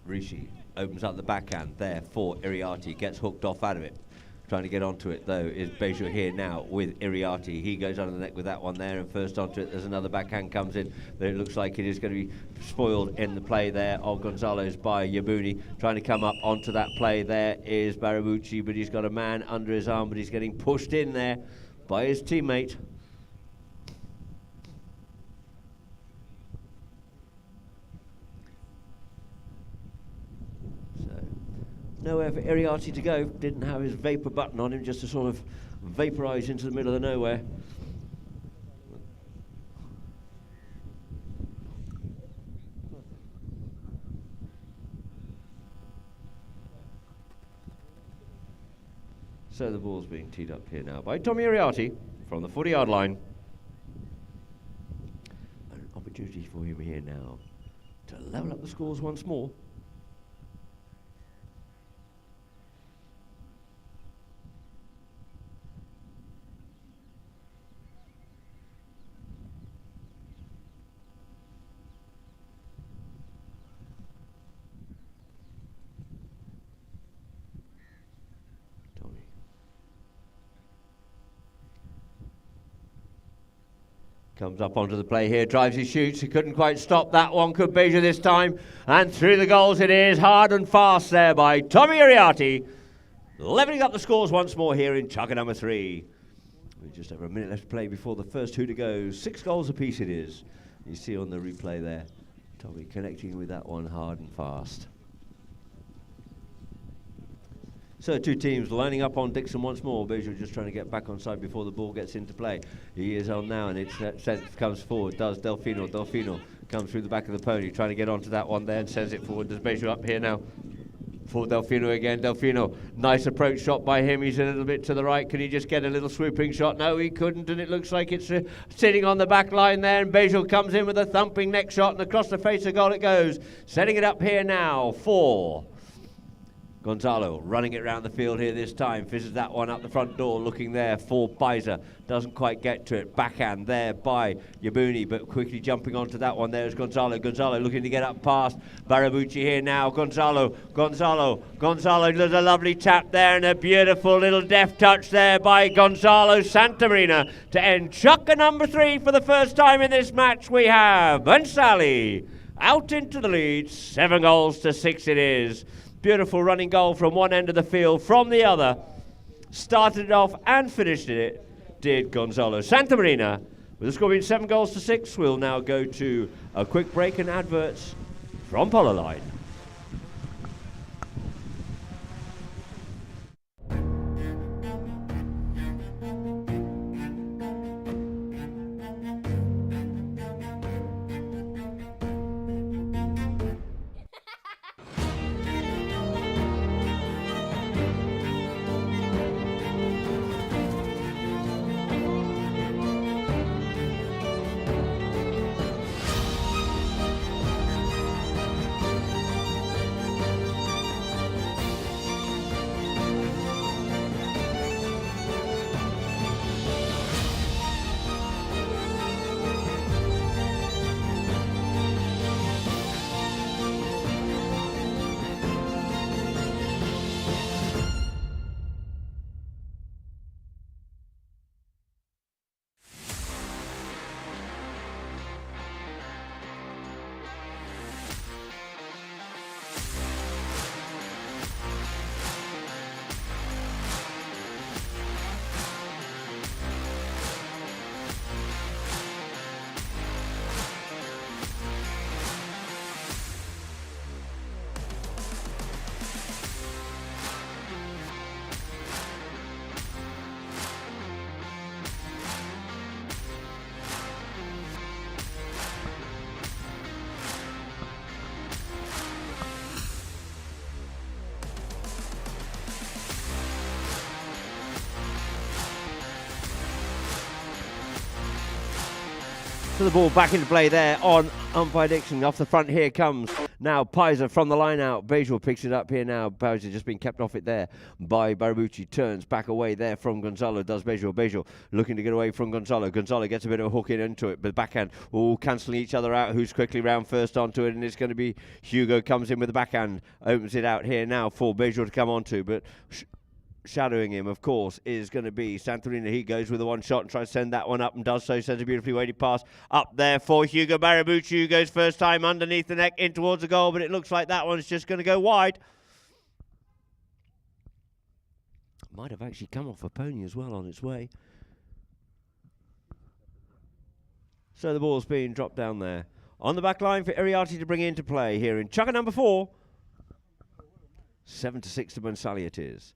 Rishi. Opens up the backhand there for Iriarty. Gets hooked off out of it. Trying to get onto it though is Beju here now with Iriarty. He goes under the neck with that one there, and first onto it there's another backhand comes in. But it looks like it is going to be spoiled in the play there of Gonzalo's by Yabuni. Trying to come up onto that play there is Barabucci, but he's got a man under his arm, but he's getting pushed in there by his teammate. Nowhere for Iriarty to go. Didn't have his vapor button on him, just to sort of vaporise into the middle of nowhere. So the ball's being teed up here now by Tommy Iriarty from the 40-yard line. An opportunity for him here now to level up the scores once more. Comes up onto the play here, drives his shoots. He couldn't quite stop that one, could Beja this time. And through the goals it is, hard and fast there by Tommy Uriarte. Levelling up the scores once more here in Chukka number 3. With just over a minute left to play before the first two to go. 6 goals apiece it is. You see on the replay there, Tommy connecting with that one hard and fast. So two teams lining up on Dixon once more. Beja just trying to get back on side before the ball gets into play. He is on now and it's comes forward. Does Delfino. Delfino comes through the back of the pony, trying to get onto that one there and sends it forward. Does Beja up here now? For Delfino again. Delfino, nice approach shot by him. He's a little bit to the right. Can he just get a little swooping shot? No, he couldn't, and it looks like it's sitting on the back line there. And Beja comes in with a thumping neck shot, and across the face of goal it goes. Setting it up here now for Gonzalo, running it around the field here this time. Fizzes that one up the front door, looking there for Paiza. Doesn't quite get to it. Backhand there by Yabuni, but quickly jumping onto that one. There's Gonzalo. Gonzalo looking to get up past Barabucci here now. Gonzalo. Does a lovely tap there and a beautiful little deft touch there by Gonzalo Santamarina to end Chukka number 3 for the first time in this match. We have Bensali out into the lead. 7 goals to 6 it is. Beautiful running goal from one end of the field, from the other. Started it off and finished it, did Gonzalo Santamarina. With the score being 7 goals to 6, we'll now go to a quick break and adverts from Polar Line. So the ball back into play there on umpire Dixon. Off the front here comes now Paiza from the line out. Beja picks it up here now. Paiza just been kept off it there by Barabucci. Turns back away there from Gonzalo. Does Beja. Beja looking to get away from Gonzalo. Gonzalo gets a bit of a hook into it, but backhand all cancelling each other out. Who's quickly round first onto it, and it's going to be Hugo comes in with the backhand. Opens it out here now for Beja to come onto, but shadowing him, of course, is going to be Santorina. He goes with the one shot and tries to send that one up and does so. Sends a beautifully weighted pass up there for Hugo Barabucci, who goes first time underneath the neck in towards the goal, but it looks like that one's just going to go wide. Might have actually come off a pony as well on its way. So the ball's being dropped down there. On the back line for Iriarty to bring into play here in Chukka number 4. 7-6 to Bensali it is.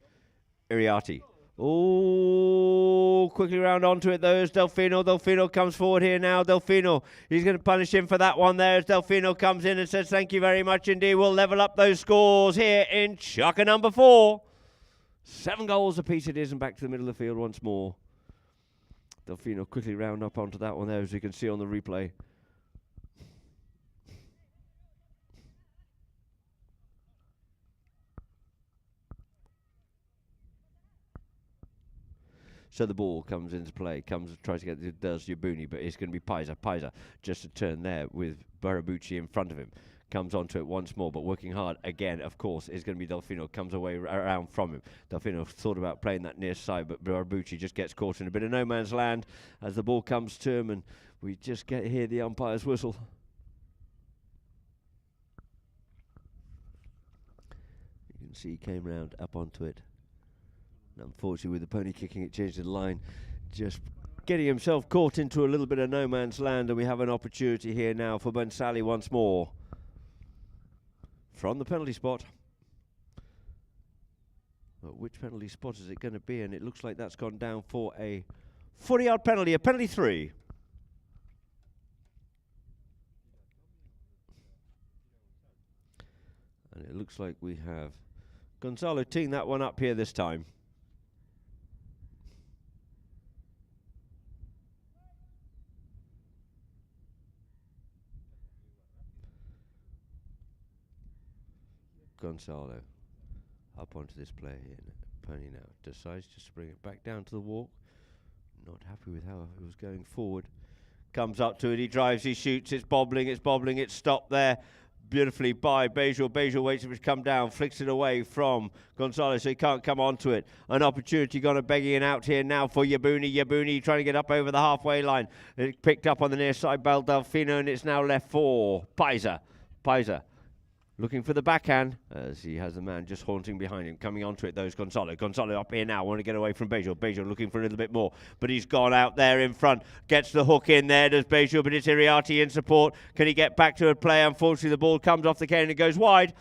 Iriarty. Oh, quickly round onto it though is Delfino. Delfino comes forward here now. Delfino, he's going to punish him for that one there as Delfino comes in and says thank you very much indeed. We'll level up those scores here in Chukka number 4. 7 goals apiece it is, and back to the middle of the field once more. Delfino quickly round up onto that one there, as you can see on the replay. So the ball comes into play, tries to get it, does Yabuni, but it's going to be Paiza. Paiza just a turn there with Barabucci in front of him. Comes onto it once more, but working hard again, of course, is going to be Delfino. Comes away around from him. Delfino thought about playing that near side, but Barabucci just gets caught in a bit of no man's land as the ball comes to him, and We just hear the umpire's whistle. You can see he came round up onto it. And unfortunately, with the pony kicking, it changed the line. Just getting himself caught into a little bit of no man's land, and we have an opportunity here now for Bensali once more from the penalty spot. But which penalty spot is it going to be? And it looks like that's gone down for a 40-yard penalty, a penalty 3. And it looks like we have Gonzalo teeing that one up here this time. Gonzalo up onto this play here. Pony now decides just to bring it back down to the walk. Not happy with how it was going forward. Comes up to it, he drives, he shoots, it's bobbling, it's stopped there beautifully by Bejor. Bejor waits for it to come down, flicks it away from Gonzalo, so he can't come onto it. An opportunity gone begging it out here now for Yabuni. Yabuni trying to get up over the halfway line. It picked up on the near side by Delfino, and it's now left for Paiser. Paiser looking for the backhand as he has the man just haunting behind him. Coming onto it, though, is Gonzalo. Gonzalo up here now, want to get away from Bejor. Bejor looking for a little bit more, but he's gone out there in front. Gets the hook in there, does Bejor, but it's Iriarty in support. Can he get back to a play? Unfortunately, the ball comes off the cane and it goes wide.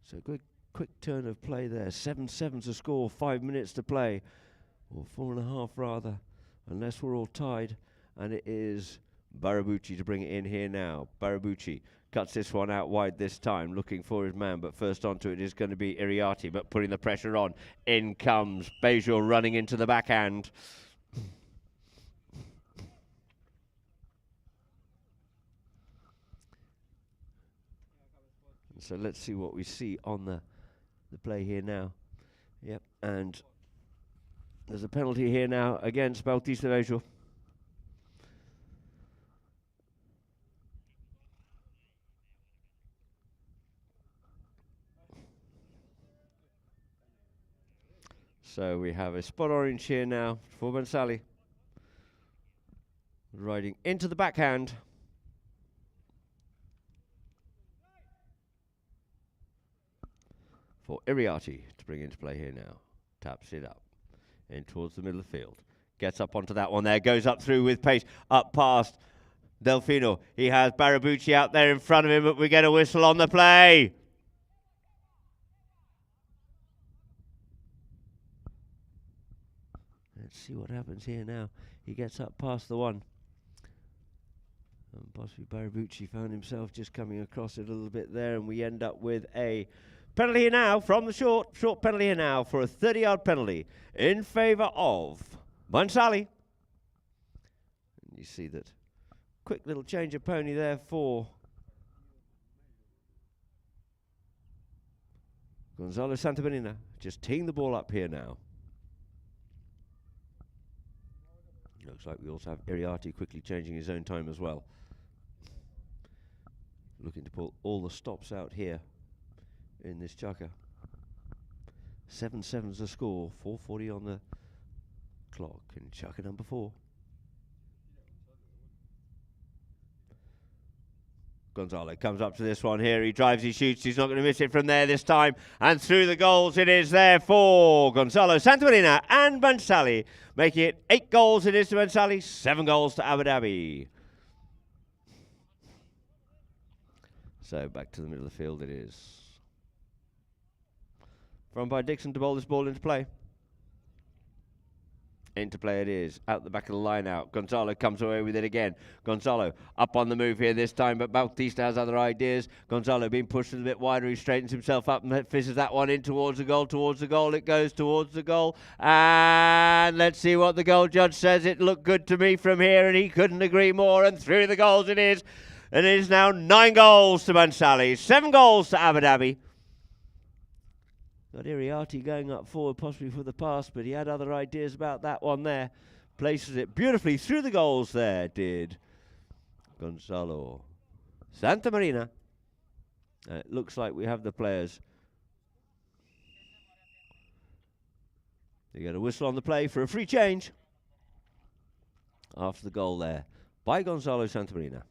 So good, quick turn of play there. 7-7 to score, 5 minutes to play. Or 4.5 rather, unless we're all tied. And it is Barabucci to bring it in here now. Barabucci cuts this one out wide this time, looking for his man, but first onto it is going to be Iriarty, but putting the pressure on. In comes Bejor running into the backhand. So let's see what we see on the play here now. Yep, and there's a penalty here now against Bautista Bejor. So we have a spot orange here now for Bensali. Riding into the backhand. For Iriarty to bring into play here now. Taps it up. In towards the middle of the field. Gets up onto that one there. Goes up through with pace. Up past Delfino. He has Barabucci out there in front of him, but we get a whistle on the play. Let's see what happens here now. He gets up past the one. And possibly Barabucci found himself just coming across it a little bit there, and we end up with a penalty here now from the short penalty here now for a 30-yard penalty in favour of Bensali. You see that quick little change of pony there for Gonzalo Santamarina, just teeing the ball up here now. Looks like we also have Iriarty quickly changing his own time as well. Looking to pull all the stops out here in this chukka. 7-7 is the score, 4:40 on the clock in chukka number 4. Gonzalo comes up to this one here. He drives, he shoots. He's not going to miss it from there this time. And through the goals it is there for Gonzalo Santamarina and Bensali. Making it 8 goals it is to Bensali, 7 goals to Abu Dhabi. So back to the middle of the field it is. From by Dixon to bowl this ball into play. Into play it is, out the back of the line out. Gonzalo comes away with it again. Gonzalo up on the move here this time, but Bautista has other ideas. Gonzalo being pushed a little bit wider, he straightens himself up and fishes that one in towards the goal, it goes towards the goal. And let's see what the goal judge says. It looked good to me from here, and he couldn't agree more, and through the goals it is. And it is now 9 goals to Bensali, 7 goals to Abu Dhabi. Got Iriarty going up forward, possibly for the pass, but he had other ideas about that one there. Places it beautifully through the goals there, did Gonzalo Santamarina. It looks like we have the players You get a whistle on the play for a free change after the goal there by Gonzalo Santamarina.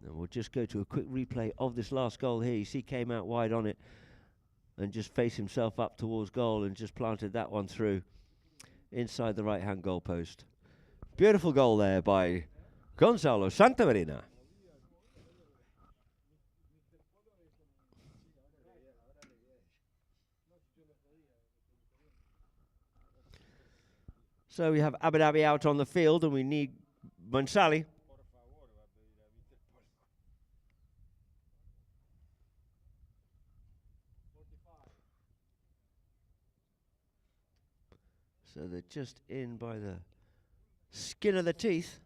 And we'll just go to a quick replay of this last goal here. You see, came out wide on it and just faced himself up towards goal and just planted that one through inside the right-hand goal post. Beautiful goal there by Gonzalo Santamarina. So we have Abu Dhabi out on the field and we need Bonsali. So they're just in by the skin of the teeth.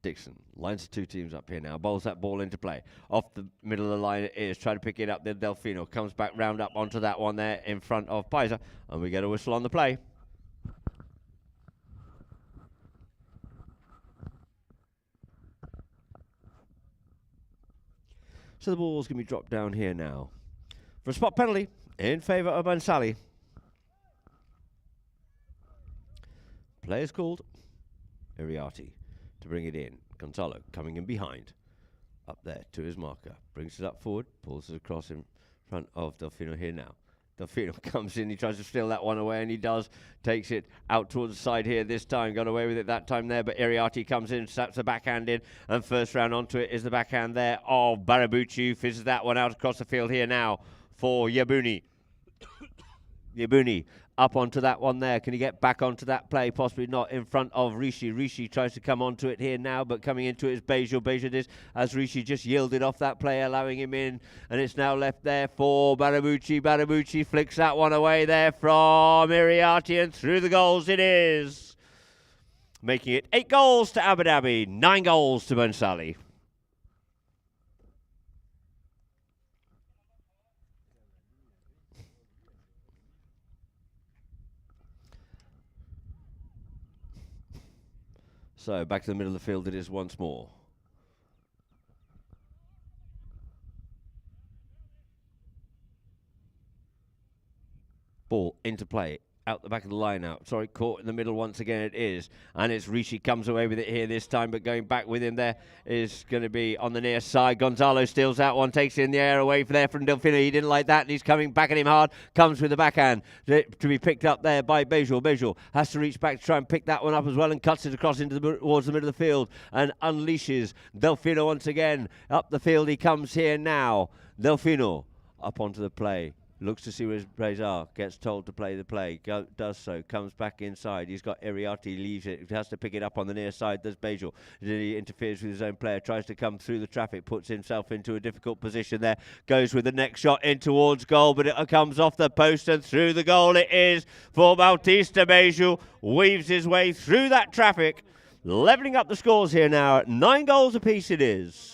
Dixon lines the two teams up here now. Bowls that ball into play. Off the middle of the line it is. Trying to pick it up. Then Delfino comes back round up onto that one there in front of Paisa. And we get a whistle on the play. So the ball's going to be dropped down here now for a spot penalty in favour of Bonsali. Play is called. Iriarty to bring it in. Gonzalo coming in behind. Up there to his marker. Brings it up forward. Pulls it across in front of Delfino here now. Delfino comes in. He tries to steal that one away, and he does. Takes it out towards the side here this time. Got away with it that time there, but Iriarty comes in, slaps the backhand in, and first round onto it is the backhand there of Barabuchi. Fizzes that one out across the field here now for Yabuni. Yabuni up onto that one there. Can he get back onto that play? Possibly not, in front of Rishi. Rishi tries to come onto it here now, but coming into it is Bejul. Bejul is, as Rishi just yielded off that play, allowing him in, and it's now left there for Barabuchi. Barabuchi flicks that one away there from Iriarty, and through the goals it is. Making it 8 goals to Abu Dhabi, 9 goals to Bonsali. So back to the middle of the field it is once more. Ball into play. Out the back of the line out. Sorry, caught in the middle once again it is. And it's Rishi comes away with it here this time, but going back with him there is going to be on the near side. Gonzalo steals that one, takes it in the air away from there from Delfino. He didn't like that, and he's coming back at him hard. Comes with the backhand to be picked up there by Bejul. Bejul has to reach back to try and pick that one up as well, and cuts it across towards the middle of the field and unleashes Delfino once again. Up the field he comes here now. Delfino up onto the play. Looks to see where his plays are. Gets told to play the play. Does so. Comes back inside. He's got Iriarty. Leaves it. He has to pick it up on the near side. There's Bejul. He interferes with his own player. Tries to come through the traffic. Puts himself into a difficult position there. Goes with the next shot in towards goal. But it comes off the post and through the goal it is for Bautista. Bejul weaves his way through that traffic. Levelling up the scores here now at 9 goals apiece it is.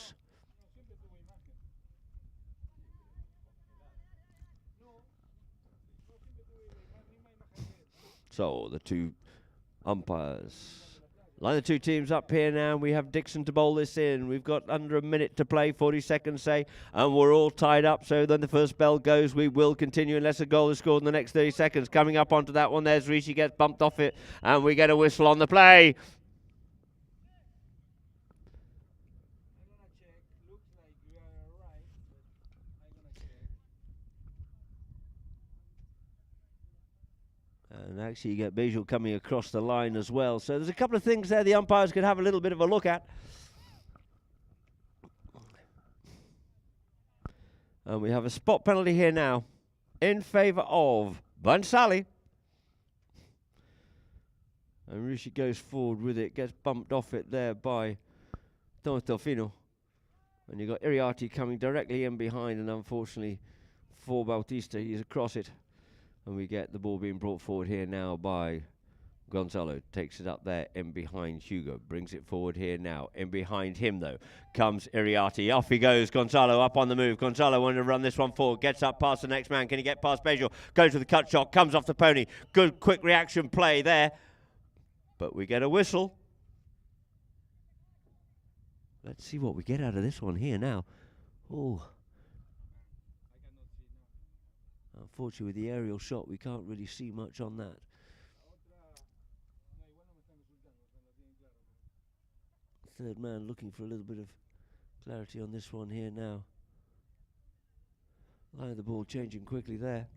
So the two umpires line the two teams up here now. We have Dixon to bowl this in. We've got under a minute to play, 40 seconds say, and we're all tied up. So then the first bell goes. We will continue unless a goal is scored in the next 30 seconds. Coming up onto that one, there's Rishi, gets bumped off it, and we get a whistle on the play. And actually you get Bejul coming across the line as well. So there's a couple of things there the umpires could have a little bit of a look at. And we have a spot penalty here now in favour of Bonsali. And Rishi goes forward with it, gets bumped off it there by Delfino. And you've got Iriarty coming directly in behind, and unfortunately for Bautista, he's across it. And we get the ball being brought forward here now by Gonzalo. Takes it up there in behind Hugo. Brings it forward here now. In behind him, though, comes Iriarty. Off he goes. Gonzalo up on the move. Gonzalo wanted to run this one forward. Gets up past the next man. Can he get past Bejul? Goes with the cut shot. Comes off the pony. Good quick reaction play there. But we get a whistle. Let's see what we get out of this one here now. Oh. Unfortunately, with the aerial shot, we can't really see much on that. Third man looking for a little bit of clarity on this one here now. Line of the ball changing quickly there.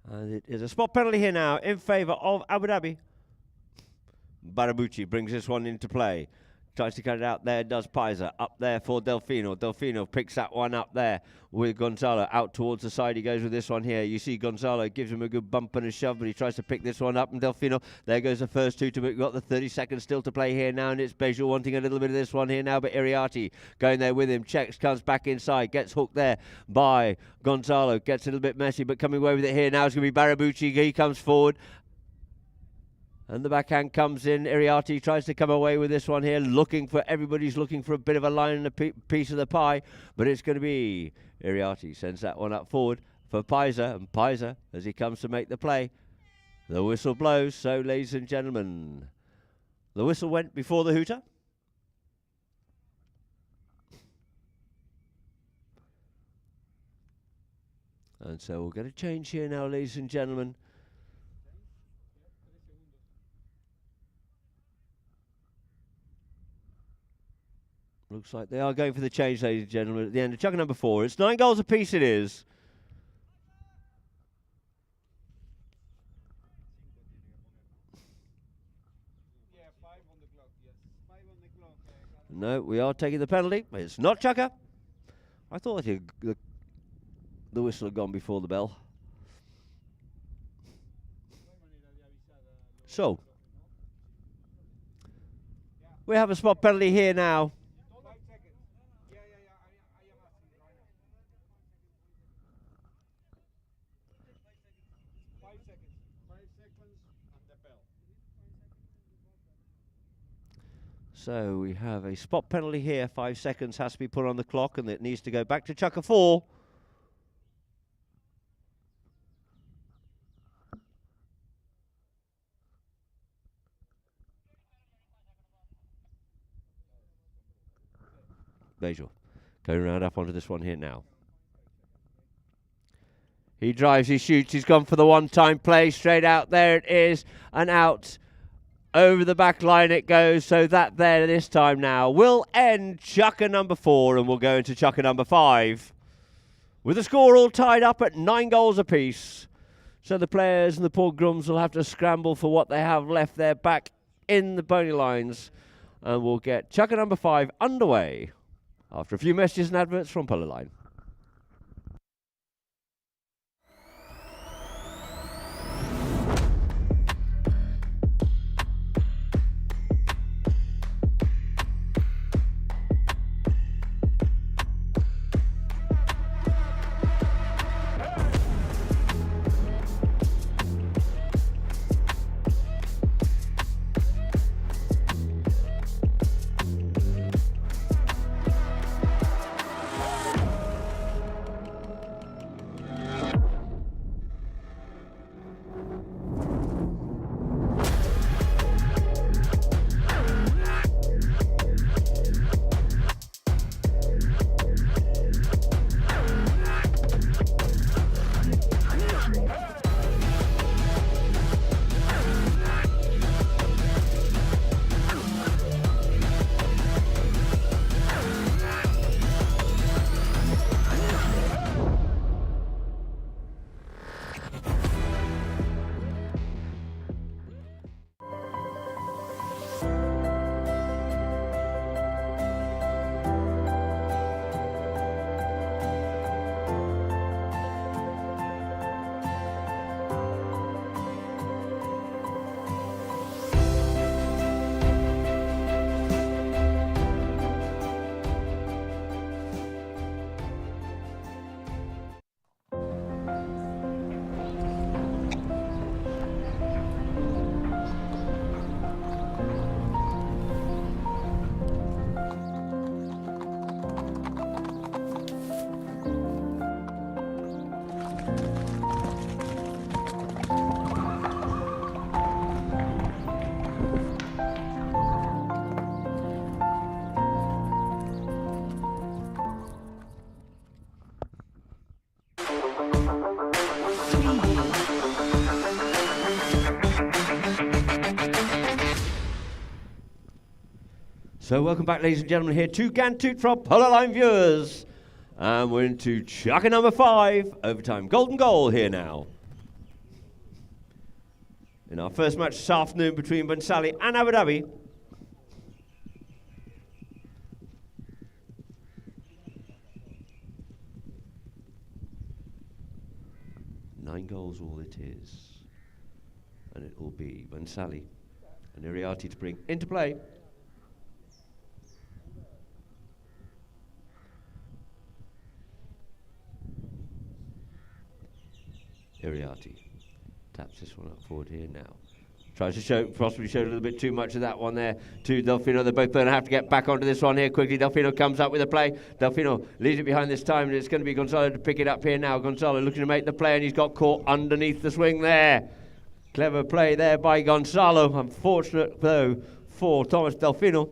And it is a spot penalty here now in favour of Abu Dhabi. Barabucci brings this one into play. Tries to cut it out there, does Paiser. Up there for Delfino. Delfino picks that one up there with Gonzalo. Out towards the side he goes with this one here. You see Gonzalo gives him a good bump and a shove, but he tries to pick this one up. And Delfino, there goes the first two to it. We've got the 30 seconds still to play here now, and it's Bejul wanting a little bit of this one here now, but Iriarty going there with him. Checks, comes back inside, gets hooked there by Gonzalo. Gets a little bit messy, but coming away with it here now is going to be Barabucci. He comes forward. And the backhand comes in. Iriarty tries to come away with this one here. Everybody's looking for a bit of a line and a piece of the pie. But it's going to be Iriarty sends that one up forward for Paiser. And Paiser, as he comes to make the play, the whistle blows. So, ladies and gentlemen, the whistle went before the hooter. And so we'll get a change here now, ladies and gentlemen. Looks like they are going for the change, ladies and gentlemen, at the end of chucker number 4. It's 9 goals apiece it is. Yeah, 5 on the clock, yes. 5 on the clock. No, we are taking the penalty. It's not chucker. I thought the whistle had gone before the bell. So, we have a spot penalty here now. 5 seconds. Yeah, I am asking right now. 5 seconds. 5 seconds and the bell. So we have a spot penalty here. 5 seconds has to be put on the clock, and it needs to go back to chucker 4. Bejul going round up onto this one here now. He drives, he shoots, he's gone for the one-time play, straight out, there it is, and out. Over the back line it goes, so that there this time now will end chucker number 4, and we'll go into chucker number 5. With the score all tied up at 9 goals apiece. So the players and the poor grums will have to scramble for what they have left there back in the bony lines. And we'll get chucker number 5 underway after a few messages and adverts from Polarline. So welcome back, ladies and gentlemen, here to Gantut from Polo Line viewers. And we're into chucker number 5, overtime golden goal here now. In our first match this afternoon between Bansali and Abu Dhabi. Nine goals all it is. And it will be Bansali and Iriati to bring into play. Iriati taps this one up forward here now. Tries to possibly show a little bit too much of that one there to Delfino. They're both going to have to get back onto this one here quickly. Delfino comes up with a play. Delfino leaves it behind this time, and it's going to be Gonzalo to pick it up here now. Gonzalo looking to make the play, and he's got caught underneath the swing there. Clever play there by Gonzalo. Unfortunate, though, for Thomas Delfino.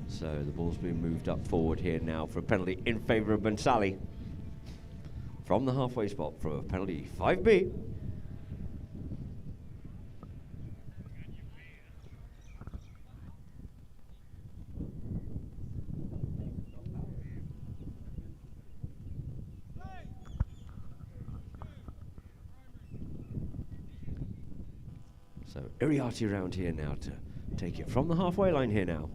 So the ball's being moved up forward here now for a penalty in favour of Bansali. From the halfway spot for a penalty 5B. So Iriati around here now to take it from the halfway line here now.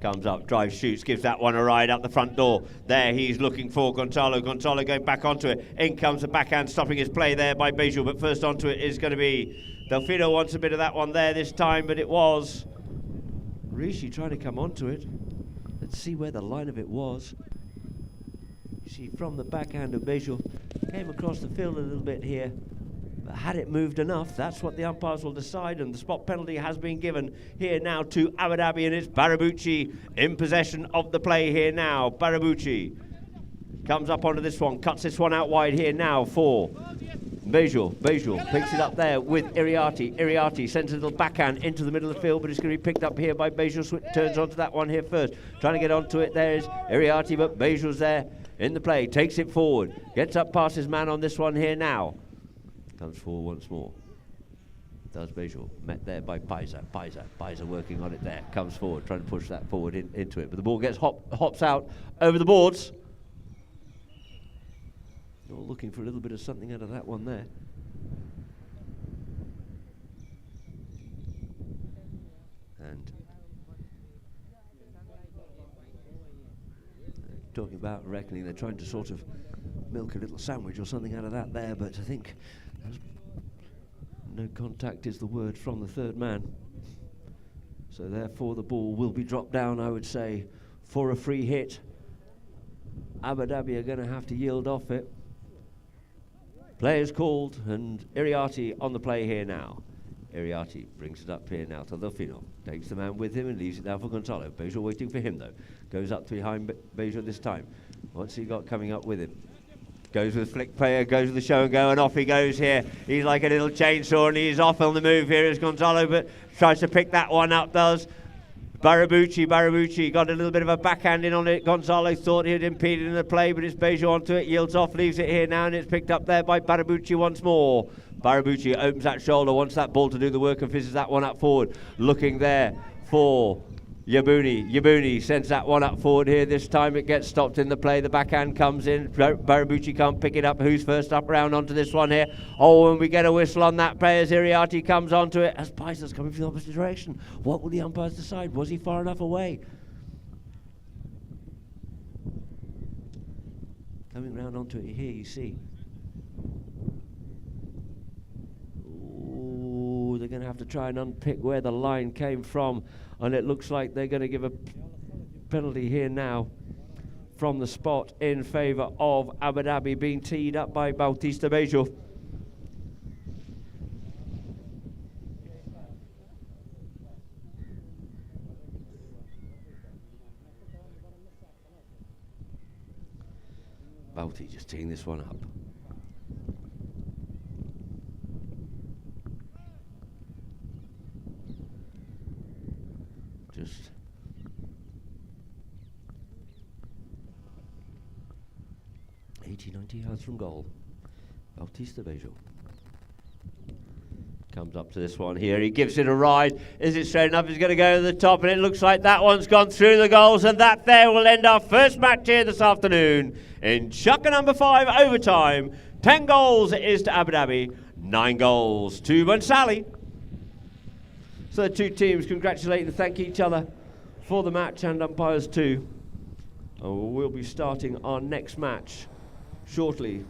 Comes up, drives, shoots, gives that one a ride up the front door. There he's looking for Gonzalo. Gonzalo going back onto it. In comes the backhand, stopping his play there by Bejul, but first onto it is going to be Delfino. Wants a bit of that one there this time, but it was Rishi trying to come onto it. Let's see where the line of it was. You see from the backhand of Bejul, came across the field a little bit here. But had it moved enough, that's what the umpires will decide, and the spot penalty has been given here now to Abu Dhabi, and it's Barabuchi in possession of the play here now. Barabuchi comes up onto this one, cuts this one out wide here now for Bejul. Bejul picks it up there with Iriati. Iriati sends a little backhand into the middle of the field, but it's going to be picked up here by Bejul. Turns onto that one here first. Trying to get onto it, there is Iriati, but Bejul's there in the play. Takes it forward. Gets up past his man on this one here now. Comes forward once more. Does Bejul. Met there by Paiza. Paiza working on it there. Comes forward, trying to push that forward into it. But the ball gets hops out over the boards. You're looking for a little bit of something out of that one there. And talking about reckoning, they're trying to sort of milk a little sandwich or something out of that there, but I think no contact is the word from the third man. So therefore the ball will be dropped down, I would say, for a free hit. Abu Dhabi are going to have to yield off it. Play is called, and Iriati on the play here now. Iriati brings it up here now to Delfino. Takes the man with him and leaves it down for Gonzalo. Bejul waiting for him though. Goes up behind Bejul this time. What's he got coming up with him? Goes with flick player, goes with the show and go, and off he goes here. He's like a little chainsaw, and he's off on the move here as Gonzalo, but tries to pick that one up, does Barabuchi got a little bit of a backhand in on it. Gonzalo thought he had impeded in the play, but it's Bejul onto it, yields off, leaves it here now, and it's picked up there by Barabuchi once more. Barabuchi opens that shoulder, wants that ball to do the work, and fizzes that one up forward. Looking there for Yabuni sends that one up forward here. This time it gets stopped in the play. The backhand comes in. Barabuchi can't pick it up. Who's first up round onto this one here? Oh, and we get a whistle on that play as Iriati comes onto it. As Paisa's coming from the opposite direction. What will the umpires decide? Was he far enough away? Coming round onto it here, you see. Ooh, they're going to have to try and unpick where the line came from. And it looks like they're going to give a penalty here now from the spot in favour of Abu Dhabi, being teed up by Bautista Bejul. Bauti just teeing this one up. Just 90 yards from goal. Bautista Bejo comes up to this one here. He gives it a ride. Is it straight enough? He's going to go to the top, and it looks like that one's gone through the goals, and that there will end our first match here this afternoon in Chukker number 5 overtime. 10 goals it is to Abu Dhabi, 9 goals to Bansali. So the two teams congratulate and thank each other for the match, and umpires too. We'll be starting our next match shortly,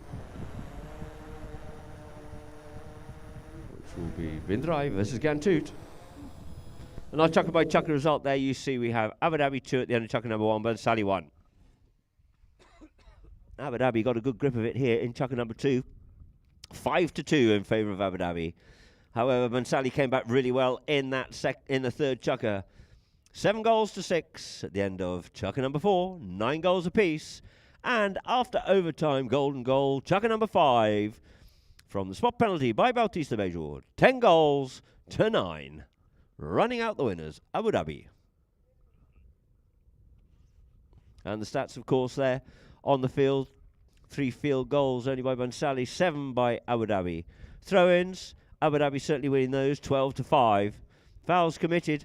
which will be Vindrai versus Gantut. And our Chukker by Chukker result there, you see we have Abu Dhabi 2 at the end of Chukker number 1, Bansali 1. Abu Dhabi got a good grip of it here in Chukker number 2. 5-2 in favour of Abu Dhabi. However, Bansali came back really well in that in the third Chukker. 7 goals to 6 at the end of Chukker number 4. 9 goals apiece. And after overtime, golden goal, Chukker number 5 from the spot penalty by Bautista Bejour. 10 goals to 9. Running out the winners, Abu Dhabi. And the stats, of course, there on the field. 3 field goals only by Bansali, 7 by Abu Dhabi. Throw-ins, Abu Dhabi certainly winning those, 12-5. Fouls committed.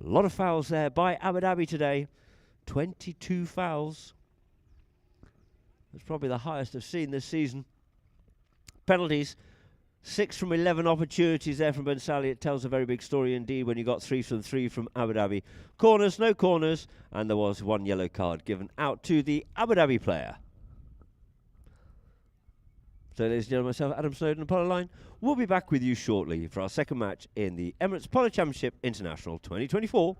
A lot of fouls there by Abu Dhabi today. 22 fouls. That's probably the highest I've seen this season. Penalties, 6 from 11 opportunities there from Bansali. It tells a very big story indeed when you got 3 from 3 from Abu Dhabi. Corners, no corners, and there was 1 yellow card given out to the Abu Dhabi player. So, ladies and gentlemen, myself, Adam Snowden, Polo Line, we'll be back with you shortly for our second match in the Emirates Polo Championship International 2024.